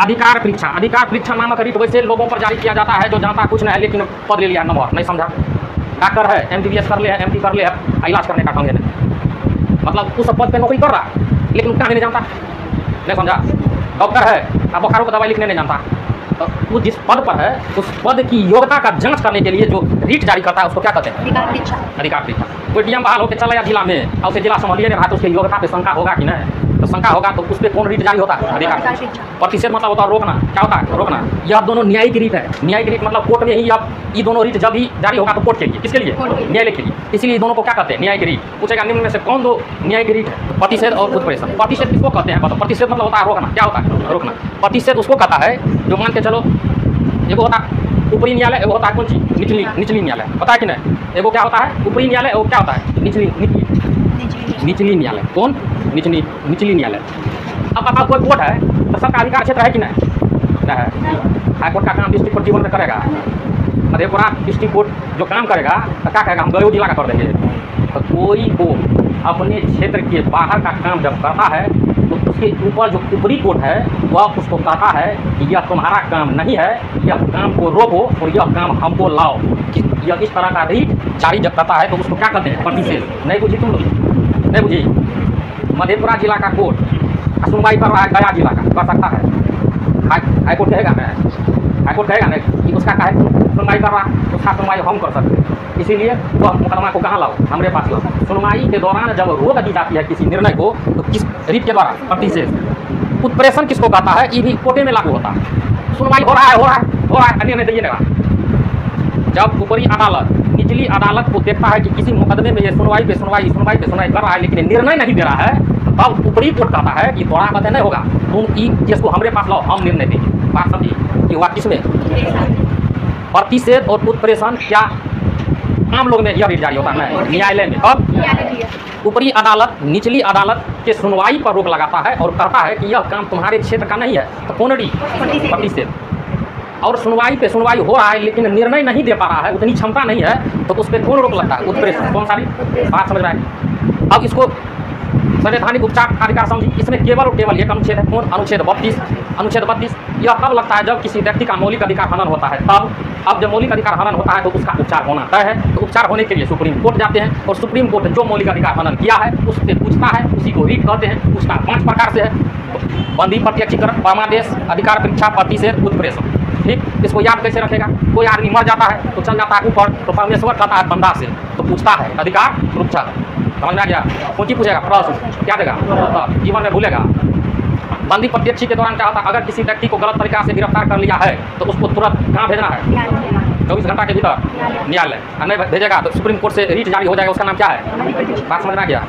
अधिकार परीक्षा। अधिकार परीक्षा नामक रीट वैसे लोगों पर जारी किया जाता है जो जानता कुछ नहीं है लेकिन पद ले लिया नंबर, नहीं समझा? डॉक्टर है, MBBS कर ले है, MD कर ले है, इलाज करने का ढंग नहीं, मतलब उस पद पर नौकरी कर रहा है लेकिन उसका नहीं जानता, नहीं समझा? डॉक्टर है, अब बुखारों को दवाई लिखने नहीं जानता, तो वो जिस पद पर है उस पद की योग्यता का जांच करने के लिए जो रीट जारी करता है उसको क्या कहते हैं? अधिकार परीक्षा। कोई डीएम बहाल होकर चला या जिला में और उसे जिला संभालिए ने रहा तो उसकी योग्यता पे शंका होगा कि नहीं? तो शंका होगा तो उस पर कौन रीट जारी होता है? अधिकार। प्रतिषेध मतलब होता है रोकना। क्या होता है? रोकना। यह दोनों न्यायिक रीट है। न्यायिक रीट मतलब कोर्ट में ही अब ये दोनों रीट जब भी जारी होगा तो कोर्ट के लिए, किसके लिए? न्यायालय के लिए। इसीलिए दोनों को क्या कहते हैं? न्यायिक रीट। पूछेगा निम्न में से कौन दो न्यायिक रीट है? प्रतिषेध और उत्प्रेषण। प्रतिषेध किसको कहते हैं? बताओ। प्रतिषेध मतलब होता है रोकना। क्या होता है? रोकना। प्रतिषेध उसको कहता है जो मान के चलो एगो होता है ऊपरी न्यायालय, एगो होता है कौन चीज? निचली न्यायालय। पता है कि नहीं? एगो क्या होता है? ऊपरी न्यायालय, एगो क्या होता है? निचली न्यायालय। कौन? निचली न्यायालय। अब आपका कोई कोर्ट है तो सबका अधिकार क्षेत्र है कि नहीं? है। हाई कोर्ट का काम डिस्ट्रिक्ट कोर्ट जीवन में करेगा, मधेपुरा डिस्ट्रिक्ट कोर्ट जो काम करेगा तो क्या कहेगा? हम गयो जिला का कर देंगे। तो कोई को अपने क्षेत्र के बाहर का काम जब करता है तो उसके ऊपर जो ऊपरी कोर्ट है वह उसको कहता है कि यह तुम्हारा काम नहीं है, यह काम को रोको और यह काम हमको लाओ। यह इस तरह का रीट जारी जब करता है तो उसको क्या कहते हैं? प्रतिषेध। नहीं बुझी तुम लोग? नहीं बुझी? मधेपुरा जिला का कोर्ट सुनवाई कर रहा है, गया जिला का कर सकता है? हाईकोर्ट कहेगा नहीं, हाईकोर्ट कहेगा नहीं कि उसका क्या सुनवाई कर रहा है, उसका सुनवाई हम कर सकते हैं। इसीलिए वह मुकदमा को कहाँ लाओ? हमारे पास लाओ। सुनवाई के दौरान जब रोक दी जाती है किसी निर्णय को तो किस रीट के द्वारा? प्रतिषेध। उत्प्रेषण किसको कहता है? ये भी कोर्टे में लागू होता है। सुनवाई हो रहा है निर्णय दिए नहीं। जब ऊपरी अदालत निचली अदालत को देखता है कि किसी मुकदमे में ये सुनवाई पे सुनवाई कर रहा है लेकिन निर्णय नहीं दे रहा है, तब ऊपरी कोर्ट कहता है कि थोड़ा बता नहीं होगा, तुम ई केस को हमारे पास लाओ, हम निर्णय देंगे। बात समझिए कि हुआ किसमें? प्रतिषेध और उत्प्रेषण क्या आम लोग में यह रीट जारी होता है? न्यायालय में। अब ऊपरी अदालत निचली अदालत के सुनवाई पर रोक लगाता है और कहता है कि यह काम तुम्हारे क्षेत्र का नहीं है, तो कौन रीट? प्रतिषेध। और सुनवाई पे सुनवाई हो रहा है लेकिन निर्णय नहीं दे पा रहा है, उतनी क्षमता नहीं है, तो उस पर कौन रोक लगता है? उत्प्रेषण। कौन सारी बात समझ रहा है? अब इसको संवैधानिक उपचार अधिकार समझिए। इसमें केवल और केवल एक अनुच्छेद है। कौन? अनुच्छेद 32। अनुच्छेद 32 यह तब लगता है जब किसी व्यक्ति का मौलिक अधिकार हनन होता है, तब। अब जब मौलिक अधिकार हनन होता है तो उसका उपचार होना तय है। तो उपचार होने के लिए सुप्रीम कोर्ट जाते हैं और सुप्रीम कोर्ट जो मौलिक अधिकार हनन किया है उस पर पूछता है, उसी को रीट कहते हैं। उसका 5 प्रकार से है: बंदी प्रत्यक्षीकरण, परमादेश, अधिकार परीक्षा, प्रतिषेध, उत्प्रेषण। ठीक, इसको याद कैसे रखेगा? कोई आदमी मर जाता है तो चल जाता है ऊपर, तो परमेश्वर कहता है बंदा से, तो पूछता है अधिकार परीक्षा। समझ में आ गया? कौन चीज पूछेगा? प्रश्न क्या देगा? तो जीवन में भूलेगा। बंदी प्रत्यक्षी के दौरान क्या होता है? अगर किसी व्यक्ति को गलत तरीका से गिरफ्तार कर लिया है तो उसको तुरंत कहाँ भेजना है? 24 घंटा के भीतर न्यायालय। नहीं भेजेगा तो सुप्रीम कोर्ट से रीट जारी हो जाएगा। उसका नाम क्या है? बात समझ में आ गया?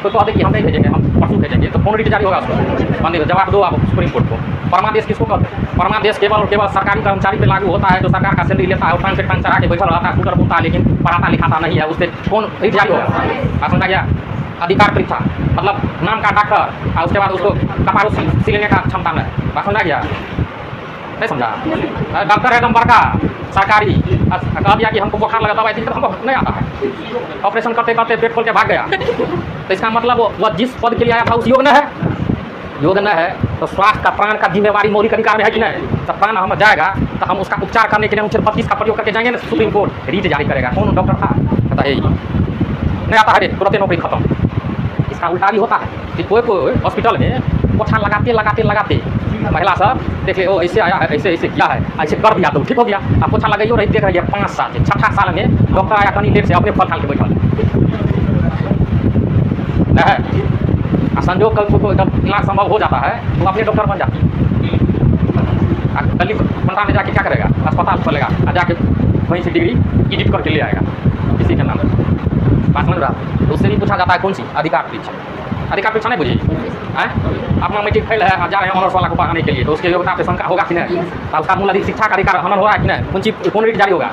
तो कहते कि हम नहीं भेजेंगे, हम परसों भेजेंगे, तो कौन रीट जारी होगा उसको? बंदी। जवाब दो आप सुप्रीम कोर्ट को। परमादेश किसको कहते हैं? परमादेश केवल और केवल सरकारी कर्मचारी पे लागू होता है जो सरकार का सैलरी लेता है और टांग से टांग चढ़ा के बैठा रहता है, स्कूटर बोलता है लेकिन पढ़ाता लिखाता नहीं है, उससे कौन रीट जारी होगा? बात समझ आ गया? अधिकार परीक्षा मतलब नाम का डॉक्टर और उसके बाद उसको कपारू सिलने का क्षमता में। बात समझ आ गया? नहीं समझा? डॉक्टर है एकदम बड़का सरकारी, कह दिया कि हमको बुखार लगा, दवाई दी तो हमको नहीं आता है। ऑपरेशन करते करते पेट खोल के भाग गया, तो इसका मतलब वो जिस पद के लिए आया था उस योग्य न है। योग्य न है तो स्वास्थ्य का प्राण का जिम्मेवारी मौलिक अधिकार में है कि नहीं? तो प्राण हम जाएगा तो हम उसका उपचार करने के लिए अनुच्छेद 32 का प्रयोग करके जाएंगे ना, सुप्रीम कोर्ट रीट जारी करेगा। कौन डॉक्टर था? कहता है नहीं आता है, तुरंत नौकरी खत्म। इसका उल्टा भी होता है कि कोई हॉस्पिटल में पोछा लगाते लगाते लगाते महिला सब देखिए वो ऐसे आया है, ऐसे ऐसे किया है, ऐसे कर दिया तो ठीक हो गया। आप पोछा लगाइए रही देख रही है 5 साल से 6ठा साल में डॉक्टर आया कहीं लेट से अपने फल खा के बैठा है। संजोग कल इलाज संभव हो जाता है तो अपने डॉक्टर बन जाती है। गली पंद्रह में जाके क्या करेगा? अस्पताल खोलेगा और जाके वहीं से डिग्री एडिट करके ले आएगा किसी के नाम बात समझ रहा। तो उससे भी पूछा जाता है कौन सी अधिकार परीक्षा। अधिकार परीक्षा नहीं बुझी है? अपना मैट्रिक फेल है, जा रहे हैं ऑनर्स वाला को पढ़ाने के लिए, तो उसके योग्यता पे शंका होगा कि नहीं? उसका मूल अधिक शिक्षा का अधिकार हनन हो रहा है कि नहीं? कौन रीट जारी होगा?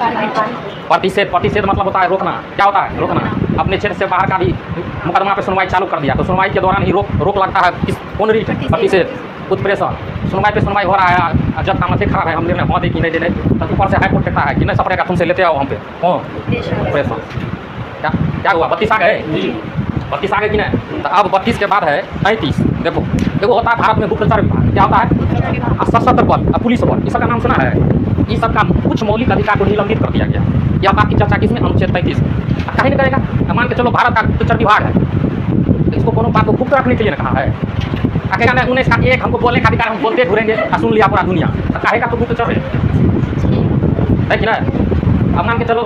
प्रतिषेध मतलब होता है रोकना। क्या होता है? रोकना। अपने क्षेत्र से बाहर का भी मुकदमा पे सुनवाई चालू कर दिया तो सुनवाई के दौरान ही रोक लगता है। किस कौन रीट? प्रतिषेध। उत्प्रेषण। सुनवाई पे सुनवाई हो रहा है, जब काम खराब है, हम निर्णय हाँ दे कि नहीं देने, तो ऊपर से हाईकोर्ट कहता है कि नहीं सपरेगा, तुमसे लेते आओ हम पे। उत्प्रेषण। क्या हुआ? 32 आ गए? 32 आ गए कि नहीं? तो अब 32 के बाद है 33। देखो देखो होता है भारत में गुप्तचर विभाग। क्या होता है? सशस्त्र बल, पुलिस बल, इस सबका नाम सुना है? इस सबका कुछ मौलिक अधिकार को निलंबित कर दिया गया। यह बात की चर्चा किसमें? अनुच्छेद 35 में। कहीं नहीं करेगा। मान के चलो भारत का गुप्तचर विभाग है, तो इसको कोनो बात को गुप्त रखने के लिए कहा है। कहेगा नहीं 19 का 1 हमको बोलने का अधिकार, हम बोलते घूरेंगे, सुन लिया पूरा दुनिया, तो कहेगा तो गुप्तचर है कि नहीं? अब मान के चलो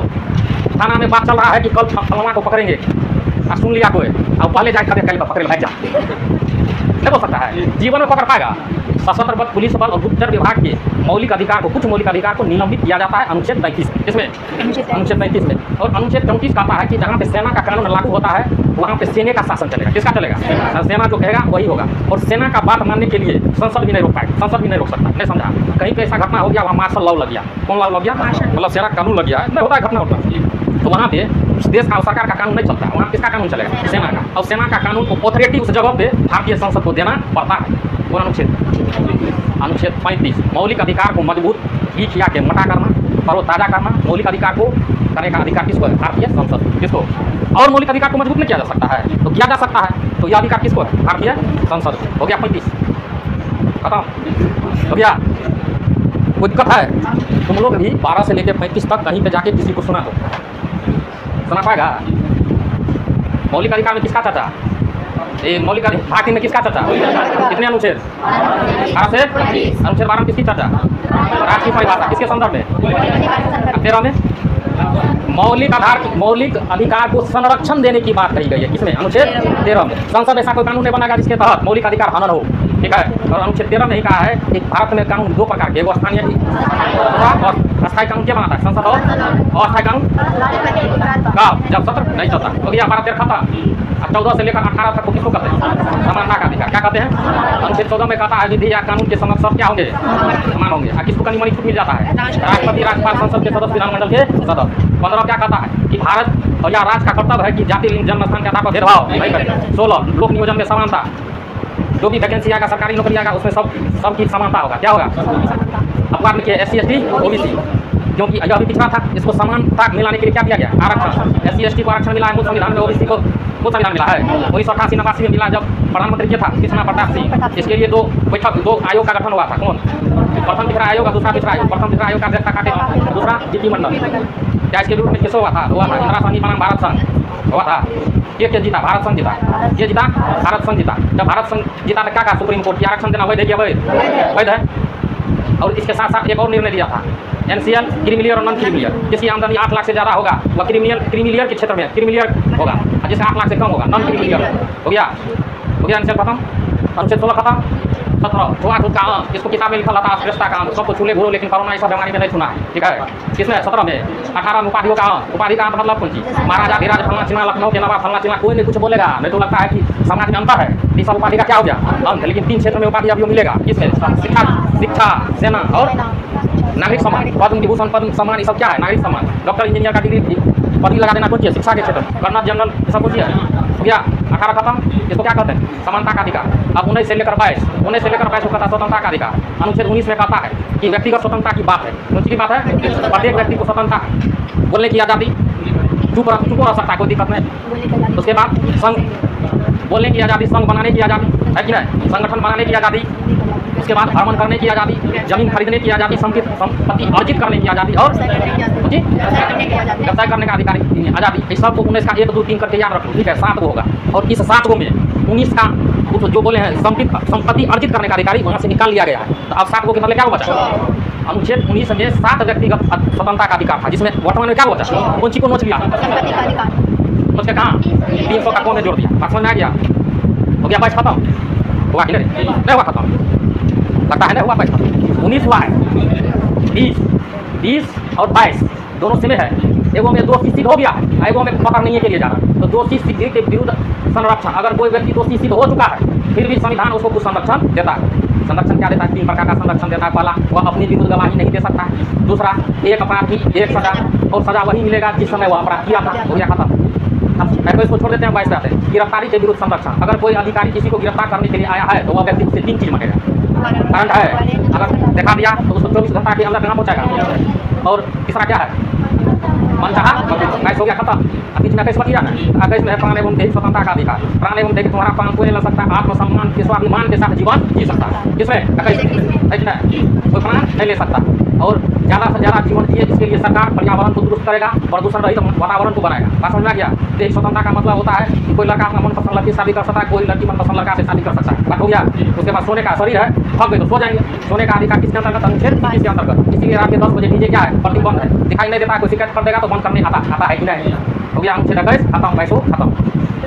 थाना में बात चल रहा है कि कल फलवा को पकड़ेंगे, सुन लिया कोई, अब पहले जाकर कल पकड़े भाग जा, नहीं बोल सकता है, जीवन में पकड़ पाएगा। सशस्त्र बल, पुलिस बल और गुप्तचर विभाग के मौलिक अधिकार को, कुछ मौलिक अधिकार को निलंबित किया जाता है अनुच्छेद 33 में। इसमें अनुच्छेद 33 में। और अनुच्छेद 34 कहता है कि जहाँ पे सेना का कानून लागू होता है वहाँ पे सेना का शासन चलेगा। किसका चलेगा? सेना जो कहेगा वही होगा। और सेना का बात मानने के लिए संसद भी नहीं रोक पाएगा, संसद भी नहीं रोक सकता। नहीं समझा? कहीं पे ऐसा घटना हो गया, वहाँ मार्शल लॉ लग गया। कौन लॉ लग गया? मतलब सेना का कानून लग गया, नहीं होता है घटना होता है, तो वहाँ पे उस देश का सरकार का कानून नहीं चलता, वहाँ किसका कानून चलेगा? सेना का। और सेना का कानून को अथॉरिटी उस जगह पे भारतीय संसद को देना पड़ता है। और अनुच्छेद 35 मौलिक अधिकार को मजबूत ही किया के मोटा करना, तरोताजा करना। मौलिक अधिकार को करने का अधिकार किसको है? भारतीय संसद। किसको? और मौलिक अधिकार को मजबूत नहीं किया जा सकता है, तो किया जा सकता है, तो यह अधिकार किसको है? भारतीय संसद। हो गया 35, खत्म हो गया। कोई दिक्कत है? तुम लोग भी 12 से लेकर 35 तक कहीं पे जाके किसी को सुना दो, सुना पाएगा? मौलिक अधिकार में किसका चर्चा? ये मौलिक अधिकार में किसका चर्चा? कितने अनुच्छेद? 12 से अनुच्छेद 12 में किसकी चर्चा? राष्ट्रीय परिभाषा। किसके संदर्भ में? 13 में मौलिक अधिकार को संरक्षण देने की बात कही गई है। किसमें? अनुच्छेद 13 में। संसद ऐसा कोई कानून नहीं बनाएगा जिसके तहत मौलिक अधिकार हनन हो, ठीक है? और अनुच्छेद 13 में ही कहा है कि भारत में कानून 2 प्रकार के, एगो स्थानीय और अस्थायी कानून क्या बनाता है? संसद और अस्थायी कानून का जब सत्र नहीं चलता। तो गया 12 13 खत्म। अब 14 से लेकर 18 तक को किसको कहते हैं? समानता का अधिकार। क्या कहते हैं? अनुच्छेद 14 में कहता है विधि या कानून के समक्ष सब क्या होंगे? समान होंगे। किसको कनी मनी छूट मिल जाता है? राष्ट्रपति, राज्यपाल, संसद के सदस्य, विधानमंडल के सदस्य। 15 क्या कहता है कि भारत और या राज्य का कर्तव्य है कि जाति, लिंग, जन्म स्थान के आधार पर भेदभाव नहीं करे। 16 लोक नियोजन में समानता। जो भी वैकेंसी आएगा, सरकारी नौकरी आएगा, उसमें सबकी समानता होगा। क्या होगा? अपवाद में SC ST OBC, क्योंकि यह भी पिछड़ा था, इसको समानता मिलाने के लिए क्या किया गया? आरक्षण। SC ST को आरक्षण मिला है मूल संविधान में, OBC को मूल संविधान मिला है 1988-89 में मिला, जब प्रधानमंत्री क्या था? कृष्णा प्रताप सिंह। इसके लिए 2 आयोग का गठन हुआ था। कौन? प्रथम पिछड़ा आयोग और दूसरा पिछड़ा आयोग। प्रथम पिछड़ा आयोग का अध्यक्ष काटे, दूसरा जीपी मंडल। क्या इसके विरुद्ध में किसको हुआ था? इंदिरा गांधी बनाम भारत संघ हुआ था। ये जीता? भारत संघ जीता। ये जीता? भारत संघ जीता। जब भारत संघ जीता तो क्या कहा सुप्रीम कोर्ट की? आरक्षण देना वैध है कि अवैध? वैध है। और इसके साथ साथ एक और निर्णय लिया था, NCL क्रीमिलियर और नॉन क्रीमिलियर। जिसकी आमदनी 8 लाख से ज़्यादा होगा वह क्रीमिलियर के क्षेत्र में क्रीमिलियर होगा, जिसका 8 लाख से कम होगा नॉन क्रीमिलियर। हो गया NCL खत्म। अनुच्छेद 16 खत्म। 17 हुआ का इसको किताब में लिखा था अस्पृश्यता का सबको छूले घूरो, लेकिन कोरोना ऐसा बीमारी में नहीं सुना है, ठीक है? किसमें? 17 में। 18 में उपाधियों का उपाधि का मतलब कौन चीज? महाराजा, धीराज, फलना चिन्हा, लखनऊ के नवाब, फलना चिन्हा। कोई नहीं कुछ बोलेगा, नहीं तो लगता है कि समाज में अंतर है। इस सब उपाधि का क्या हो गया? अंत। लेकिन 3 क्षेत्र में उपाधि अभी मिलेगा। किसमें? शिक्षा, सेना और नागरिक सम्मान। पद्म विभूषण, पद्म सम्मान, ये सब क्या है? नागरिक सम्मान। डॉक्टर, इंजीनियर का डिग्री पदवी लगा देना कौन चीज? शिक्षा के क्षेत्र में। कर्नल, जनरल, ये सब कौन चीज है? भैया 18 खत्म। इसको क्या कहते हैं? समानता का अधिकार। अब 19 से लेकर 22 को कहता है स्वतंत्रता का अधिकार। अनुच्छेद 19 में कहता है कि व्यक्तिगत स्वतंत्रता की बात है। कौन सी की बात है? प्रत्येक व्यक्ति को स्वतंत्रता है, बोलने की आज़ादी, चुप रह सकता है, कोई दिक्कत नहीं। उसके बाद संघ, बोलने की आज़ादी, संघ बनाने की आज़ादी है कि नहीं, संगठन बनाने की आज़ादी। उसके बाद भ्रमण करने की आज़ादी, जमीन खरीदने की आज़ादी, संपत्ति अर्जित करने की आज़ादी और व्यवसाय करने का अधिकार आज़ादी। इस सब को 19 का 1, 2, 3 करके याद रखो, ठीक है? 7 गो होगा। और इस 7 गो में 19 का जो बोले हैं संपत्ति अर्जित करने का अधिकारी, वहाँ से निकाल लिया गया है। तो अब 7 गो के बदले क्या बचा? अनुच्छेद 19 में 7 व्यक्तिगत स्वतंत्रता का अधिकार था, जिसमें वर्तमान में क्या बचा? कौन सी को नोच लिया? नोच के कहाँ 300 का कौन में जोड़ दिया? बात समझ में आ गया? हो गया 22 खत्म? हुआ कि नहीं हुआ खत्म? लगता है नहीं हुआ 22 खत्म। 19 हुआ है, 20 और 22 दोनों से में है। एगो में दोषी सिद्ध हो गया है, एगो में पकड़ नहीं के लिए जा रहा। तो दोषी सिद्धि के विरुद्ध संरक्षण, अगर कोई व्यक्ति दोषी सिद्ध हो चुका है फिर भी संविधान उसको कुछ संरक्षण देता है। संरक्षण क्या देता है? 3 प्रकार का संरक्षण देता है। पहला, वह अपनी विरुद्ध गवाही नहीं दे सकता है। दूसरा, एक अपराधी एक सजा, और सजा वही मिलेगा जिस समय वह अपराध किया था। हो गया खत्म। अब इसको छोड़ देते हैं, 22 आते हैं। गिरफ्तारी के विरुद्ध संरक्षण, अगर कोई अधिकारी किसी को गिरफ्तार करने के लिए आया है तो वह व्यक्ति उससे 3 चीज़ मांगेगा। करंट है, अगर देखा दिया तो उसको 24 घंटा के अंदर कहाँ पहुँचाएगा। और तीसरा क्या है? मन चाहा 22 हो गया खत्म। अब बीच में 21 बची है। 21 में प्राण एवं देह स्वतंत्रता का अधिकार। प्राण एवं देह तुम्हारा प्राण कोई नहीं ले सकता, आत्मसम्मान के स्वाभिमान के साथ जीवन जी सकता है। किसमें? 21 में कोई प्राण नहीं ले सकता। और ज़्यादा से ज़्यादा जीवन जिए, जिसके लिए सरकार पर्यावरण को दुरुस्त करेगा, प्रदूषण रहित वातावरण को बनाएगा। बात समझ में आ गया? देह स्वतंत्रता का मतलब होता है कि कोई लड़का अपना मनपसंद लड़की से शादी कर सकता है, कोई लड़की मनपसंद लड़का से शादी कर सकता है। बात हो गया? उसके बाद सोने का शरीर है, थक गए तो सो जाएंगे। सोने का अधिकार किसके अंतर्गत? अनुच्छेद 21 के अंतर्गत। इसीलिए रात के 10 बजे डीजे क्या है? प्रतिबंध है, दिखाई नहीं देता, कोई शिकायत कर देगा तो बंद करने आता है कि नहीं? हो गया अनुच्छेद 21 खत्म, 22 खत्म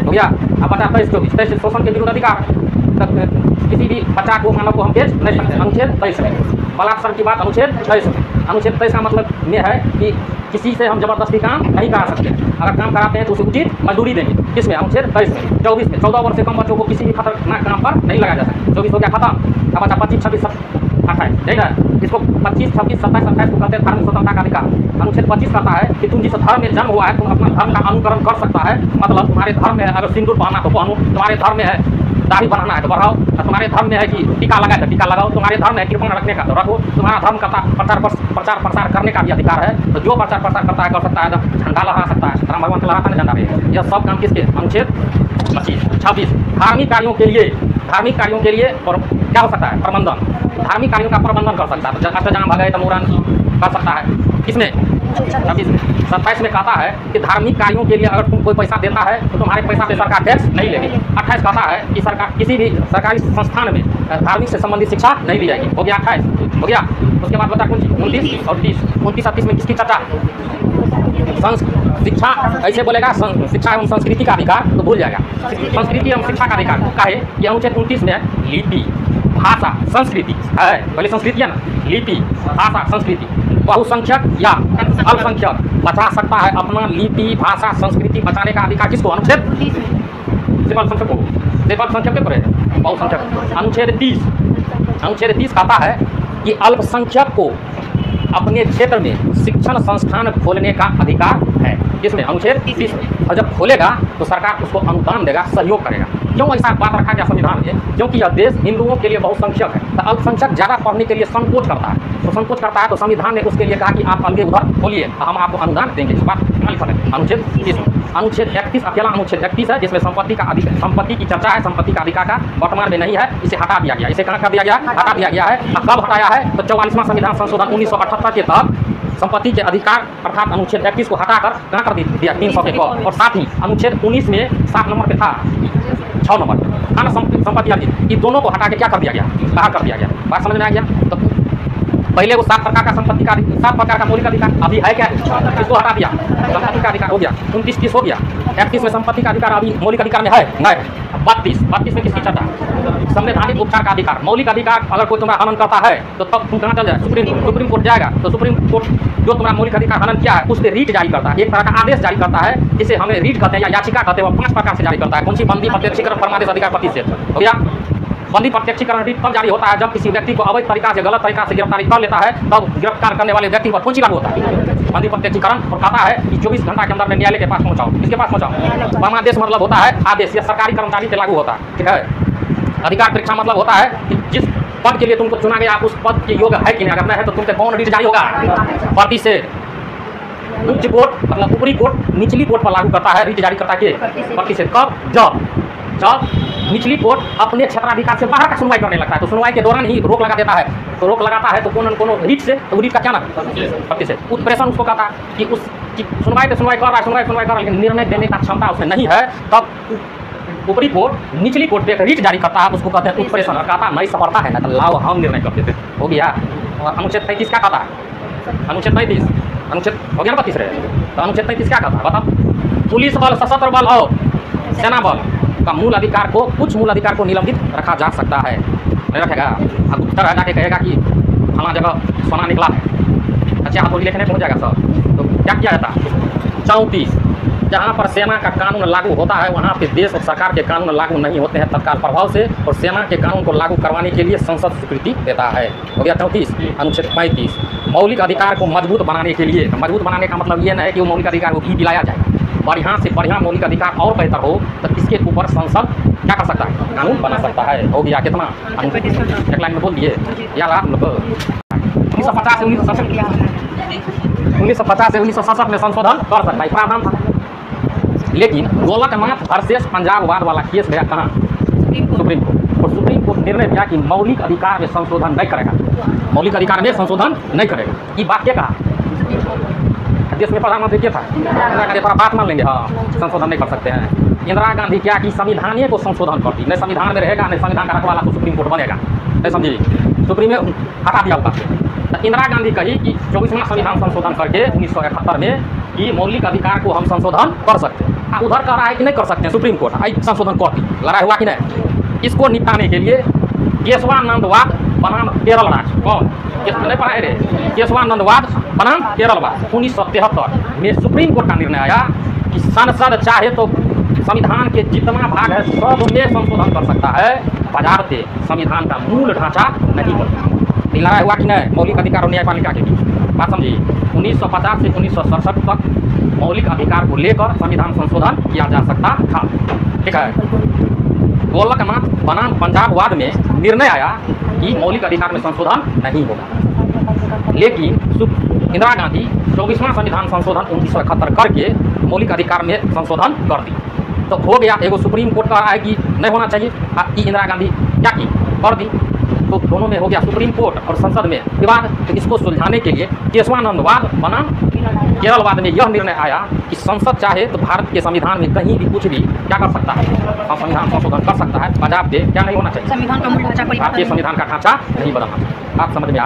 हो गया। अब बचा 23, 24 शोषण के विरुद्ध अधिकार। किसी भी बच्चा को, मानव को हम बेच नहीं सकते, अनुच्छेद 23 में। बलात्कार की बात अनुच्छेद 23 में। अनुच्छेद 23 का मतलब ये है कि किसी से हम जबरदस्ती काम नहीं करा सकते। अगर काम कराते हैं तो उसे उचित मजदूरी देंगे। किसमें? अनुच्छेद 23 में। 24 में 14 वर्ष से कम बच्चों को किसी भी खतरनाक काम पर नहीं लगाया जा सकता। 24 हो गया खत्म। अब बचा 25, 26, 28, ठीक है? इसको 25, 26, 27, 28 को कहते हैं धार्मिक स्वतंत्रता का अधिकार। अनुच्छेद 25 कहता है कि तुम जिस धर्म में जन्म हुआ है तुम अपना धर्म का अनुकरण कर सकता है। मतलब तुम्हारे धर्म में अगर सिंदूर पहनना तो पहनो, तुम्हारे धर्म में है दाढ़ी बनाना है तो बढ़ाओ, तुम्हारे धर्म में है कि टीका लगाए तो टीका लगाओ, तुम्हारे धर्म में है कृपण रखने का तो रखो। तुम्हारा धर्म का प्रचार प्रसार करने का भी अधिकार है। तो जो प्रचार प्रसार करता है कर सकता है, झंडा लगा सकता है, राम भगवान से लगाता है झंडा पे। यह सब काम किसके? अनुच्छेद 25, 26। धार्मिक कार्यों के लिए और क्या हो सकता है? प्रबंधन, धार्मिक कार्यों का प्रबंधन कर सकता है। तो अष्टजाम भगत मुरन कर सकता है। किसमें? 26 में। 27 में कहता है कि धार्मिक कार्यों के लिए अगर तुम कोई पैसा देता है तो तुम्हारे पैसा पे सरकार टैक्स नहीं लेगी। 28 कहता है कि सरकार किसी भी सरकारी संस्थान में धार्मिक से संबंधित शिक्षा नहीं दी जाएगी। हो गया 28 हो गया। उसके बाद बता 29 और 30। 29 और 30 में किसकी चर्चा? शिक्षा ऐसे बोलेगा शिक्षा एवं संस्कृति का अधिकार तो भूल जाएगा। संस्कृति एवं शिक्षा का अधिकार कहे कि अनुच्छेद 29 में लिपि भाषा संस्कृति है। पहले संस्कृति है ना, लिपि भाषा संस्कृति। बहुसंख्यक या अल्पसंख्यक बचा सकता है अपना लिपि भाषा संस्कृति बचाने का अधिकार। किसको? अनुच्छेद अल्पसंख्यक को, अल्पसंख्यक के परे बहुसंख्यक। अनुच्छेद 30 कहता है कि अल्पसंख्यक को अपने क्षेत्र में शिक्षण संस्थान खोलने का अधिकार है। जिसमें अनुच्छेद 30 में। और जब खोलेगा तो सरकार उसको अनुदान देगा, सहयोग करेगा। क्यों ऐसा बात रखा गया संविधान में? क्योंकि यह देश हिंदुओं के लिए बहुसंख्यक है। तो अल्पसंख्यक ज़्यादा पढ़ने के लिए संकोच करता है। तो संकोच करता है तो संविधान ने उसके लिए कहा कि आप अलगे उधर खोलिए, हम आपको अनुदान देंगे। इस बात अनुच्छेद 30। अनुच्छेद 31 अकेला अनुच्छेद 31 है, जिसमें संपत्ति की चर्चा है। संपत्ति का अधिकार का वर्तमान में नहीं है, इसे हटा दिया गया। इसे कहाँ कर दिया गया? हटा दिया गया है। कब हटाया है? तो 44वां संविधान संशोधन 1978 के तहत संपत्ति के अधिकार अर्थात अनुच्छेद 31 को हटाकर कहाँ कर दिया? 300 के कॉल। और साथ ही अनुच्छेद 19 में 7 नंबर पे था, 6 नंबर था संपत्ति अर्जित, इन दोनों को हटा के क्या कर दिया गया? बाहर कर दिया गया। बात समझ में आ गया? तो पहले वो 7 प्रकार का संपत्ति का 7 प्रकार का मौलिक अधिकार अभी है क्या? इसको हटा दिया, संपत्ति का अधिकार हो गया। 29, 30 हो गया। 31 में संपत्ति का अधिकार अभी मौलिक अधिकार में है नहीं। 32 में किसकी चर्चा? संवैधानिक उपचार का अधिकार। मौलिक अधिकार अगर कोई तुम्हारा हनन करता है तो तब तुम कहाँ चल जाए? सुप्रीम कोर्ट जाएगा। तो सुप्रीम कोर्ट जो तुम्हारा मौलिक अधिकार हनन किया है उस पर रीट जारी करता है, एक तरह का आदेश जारी करता है, जिसे हमें रीट कहते हैं या याचिका कहते हैं। वो 5 प्रकार से जारी करता है। कौन सी? बंदी, प्रत्यक्षीकरण, परमादेश, अधिकार प्रतिषेध। हो गया। बंदी प्रत्यक्षीकरण रिट तब जारी होता है जब किसी व्यक्ति को अवैध तरीका से, गलत तरीका से गिरफ्तारी कर लेता है, तब गिरफ्तार करने वाले व्यक्ति पर फांसी लागू होता है। बंदी प्रत्यक्षीकरण और कहता है कि 24 घंटा के अंदर में न्यायालय के पास पहुंचाओ। किसके पास पहुंचाओ? परमादेश मतलब होता है आदेश, या सरकारी कर्मचारी पे लागू होता है। ठीक है। अधिकार परीक्षा मतलब होता है कि जिस पद के लिए तुमको चुना गया उस पद के योग्य है कि नहीं, अगर नहीं है तो तुमसे कौन रिट जारी होगा? प्रतिषेध। उच्च कोर्ट मतलब ऊपरी कोर्ट निचली कोर्ट पर लागू करता है, रिट जारी करता है प्रतिषेध। कब? जब निचली कोर्ट अपने क्षेत्राधिकार से बाहर का सुनवाई करने लगता है, तो सुनवाई के दौरान ही रोक लगा देता है। तो रोक लगाता है तो कोनो रिट से, तो रिट का क्या नाम? प्रतिषेध। उत्प्रेषण उसको कहता है कि उस सुनवाई पे सुनवाई कर रहा है, सुनवाई कर रहा है, लेकिन निर्णय देने का क्षमता उसमें नहीं है, तब ऊपरी कोर्ट निचली कोर्ट पे एक रिट जारी करता है, उसको कहते हैं उत्प्रेषण। कहता नहीं सफलता है ना, तो लाओ हम निर्णय कर देते। हो गया। अनुच्छेद 33 क्या कहता है? अनुच्छेद 33 अनुच्छेद हो गया ना 32 रे, तो अनुच्छेद 33 क्या कहता है बताओ? पुलिस बल, सशस्त्र बल और सेना बल का मूल अधिकार को, कुछ मूल अधिकार को निलंबित रखा जा सकता है। नहीं रखेगा? अब उत्तर जाके कहेगा कि फला जगह सोना निकला है, अच्छा हाथों लिखने पहुँच जाएगा सर, तो क्या किया जाता? 34 जहाँ पर सेना का कानून लागू होता है वहाँ पे देश और सरकार के कानून लागू नहीं होते हैं तत्काल प्रभाव से, और सेना के कानून को लागू करवाने के लिए संसद स्वीकृति देता है। हो गया 34। अनुच्छेद 35 मौलिक अधिकार को मजबूत बनाने के लिए, मजबूत बनाने का मतलब ये नहीं है कि वो मौलिक अधिकार को भी दिलाया जाए, बढ़िया से बढ़िया मौलिक अधिकार और बेहतर हो तो इसके ऊपर संसद क्या कर सकता है? कानून बना सकता है। हो गया कितना? एक लाइन में बोल दिए यार आप लोग। 1950 से 1967 में संशोधन कर सकता है, प्रावधान था। लेकिन गोलकनाथ वर्सेस पंजाबवाद वाला केस गया कहाँ? Supreme court. और सुप्रीम कोर्ट निर्णय दिया कि मौलिक अधिकार में संशोधन नहीं करेगा, मौलिक अधिकार में संशोधन नहीं करेगा। ये बात क्या कहा? देश में प्रधानमंत्री क्या था? इंदिरा गांधी। थोड़ा बात मान लेंगे, हाँ संशोधन नहीं कर सकते हैं। इंदिरा गांधी क्या की संविधान को संशोधन कर दी, नहीं संविधान में रहेगा नहीं संविधान का रखवाला तो सुप्रीम कोर्ट बनेगा, नहीं समझिए? सुप्रीम में हटा दिया होगा। तो इंदिरा गांधी कही कि 24वां संविधान संशोधन करके 1971 में कि मौलिक अधिकार को हम संशोधन कर सकते हैं। उधर कह रहा है कि नहीं कर सकते हैं, सुप्रीम कोर्ट आई संशोधन कर दी। लड़ाई हुआ कि नहीं? इसको निपटाने के लिए केशवानंदवाद बनाम केरल राज्य, कौन नहीं पढ़ाए रे? केशवानंदवाद बनाम केरलवाद 1973 में सुप्रीम कोर्ट का निर्णय आया कि संसद चाहे तो संविधान के जितना भाग है सब में संशोधन कर सकता है, बजाते संविधान का मूल ढांचा नहीं बदलता। लड़ाई हुआ कि नहीं मौलिक अधिकार और न्यायपालिका के बीच? बात समझिए। 1950 से 1967 तक मौलिक अधिकार को लेकर संविधान संशोधन किया जा सकता था। ठीक है। गोलकनाथ बनाम पंजाबवाद में निर्णय आया कि मौलिक अधिकार में संशोधन नहीं होगा, लेकिन इंदिरा गांधी 24वां संविधान संशोधन 1971 करके मौलिक अधिकार में संशोधन कर दी। तो हो गया। एगो सुप्रीम कोर्ट कह रहा है कि नहीं होना चाहिए, इंदिरा गांधी क्या की? कर दी। तो दोनों में हो गया सुप्रीम कोर्ट और संसद में विवाद। तो इसको सुलझाने के लिए केशवानंदवाद बनाम केरलवाद में यह निर्णय आया कि संसद चाहे तो भारत के संविधान में कहीं भी कुछ भी क्या कर सकता है? संविधान संशोधन कर सकता है, बजाते क्या नहीं होना चाहिए? संविधान का मूल ढांचा, भारतीय संविधान का ढांचा नहीं बदलना। आप समझ में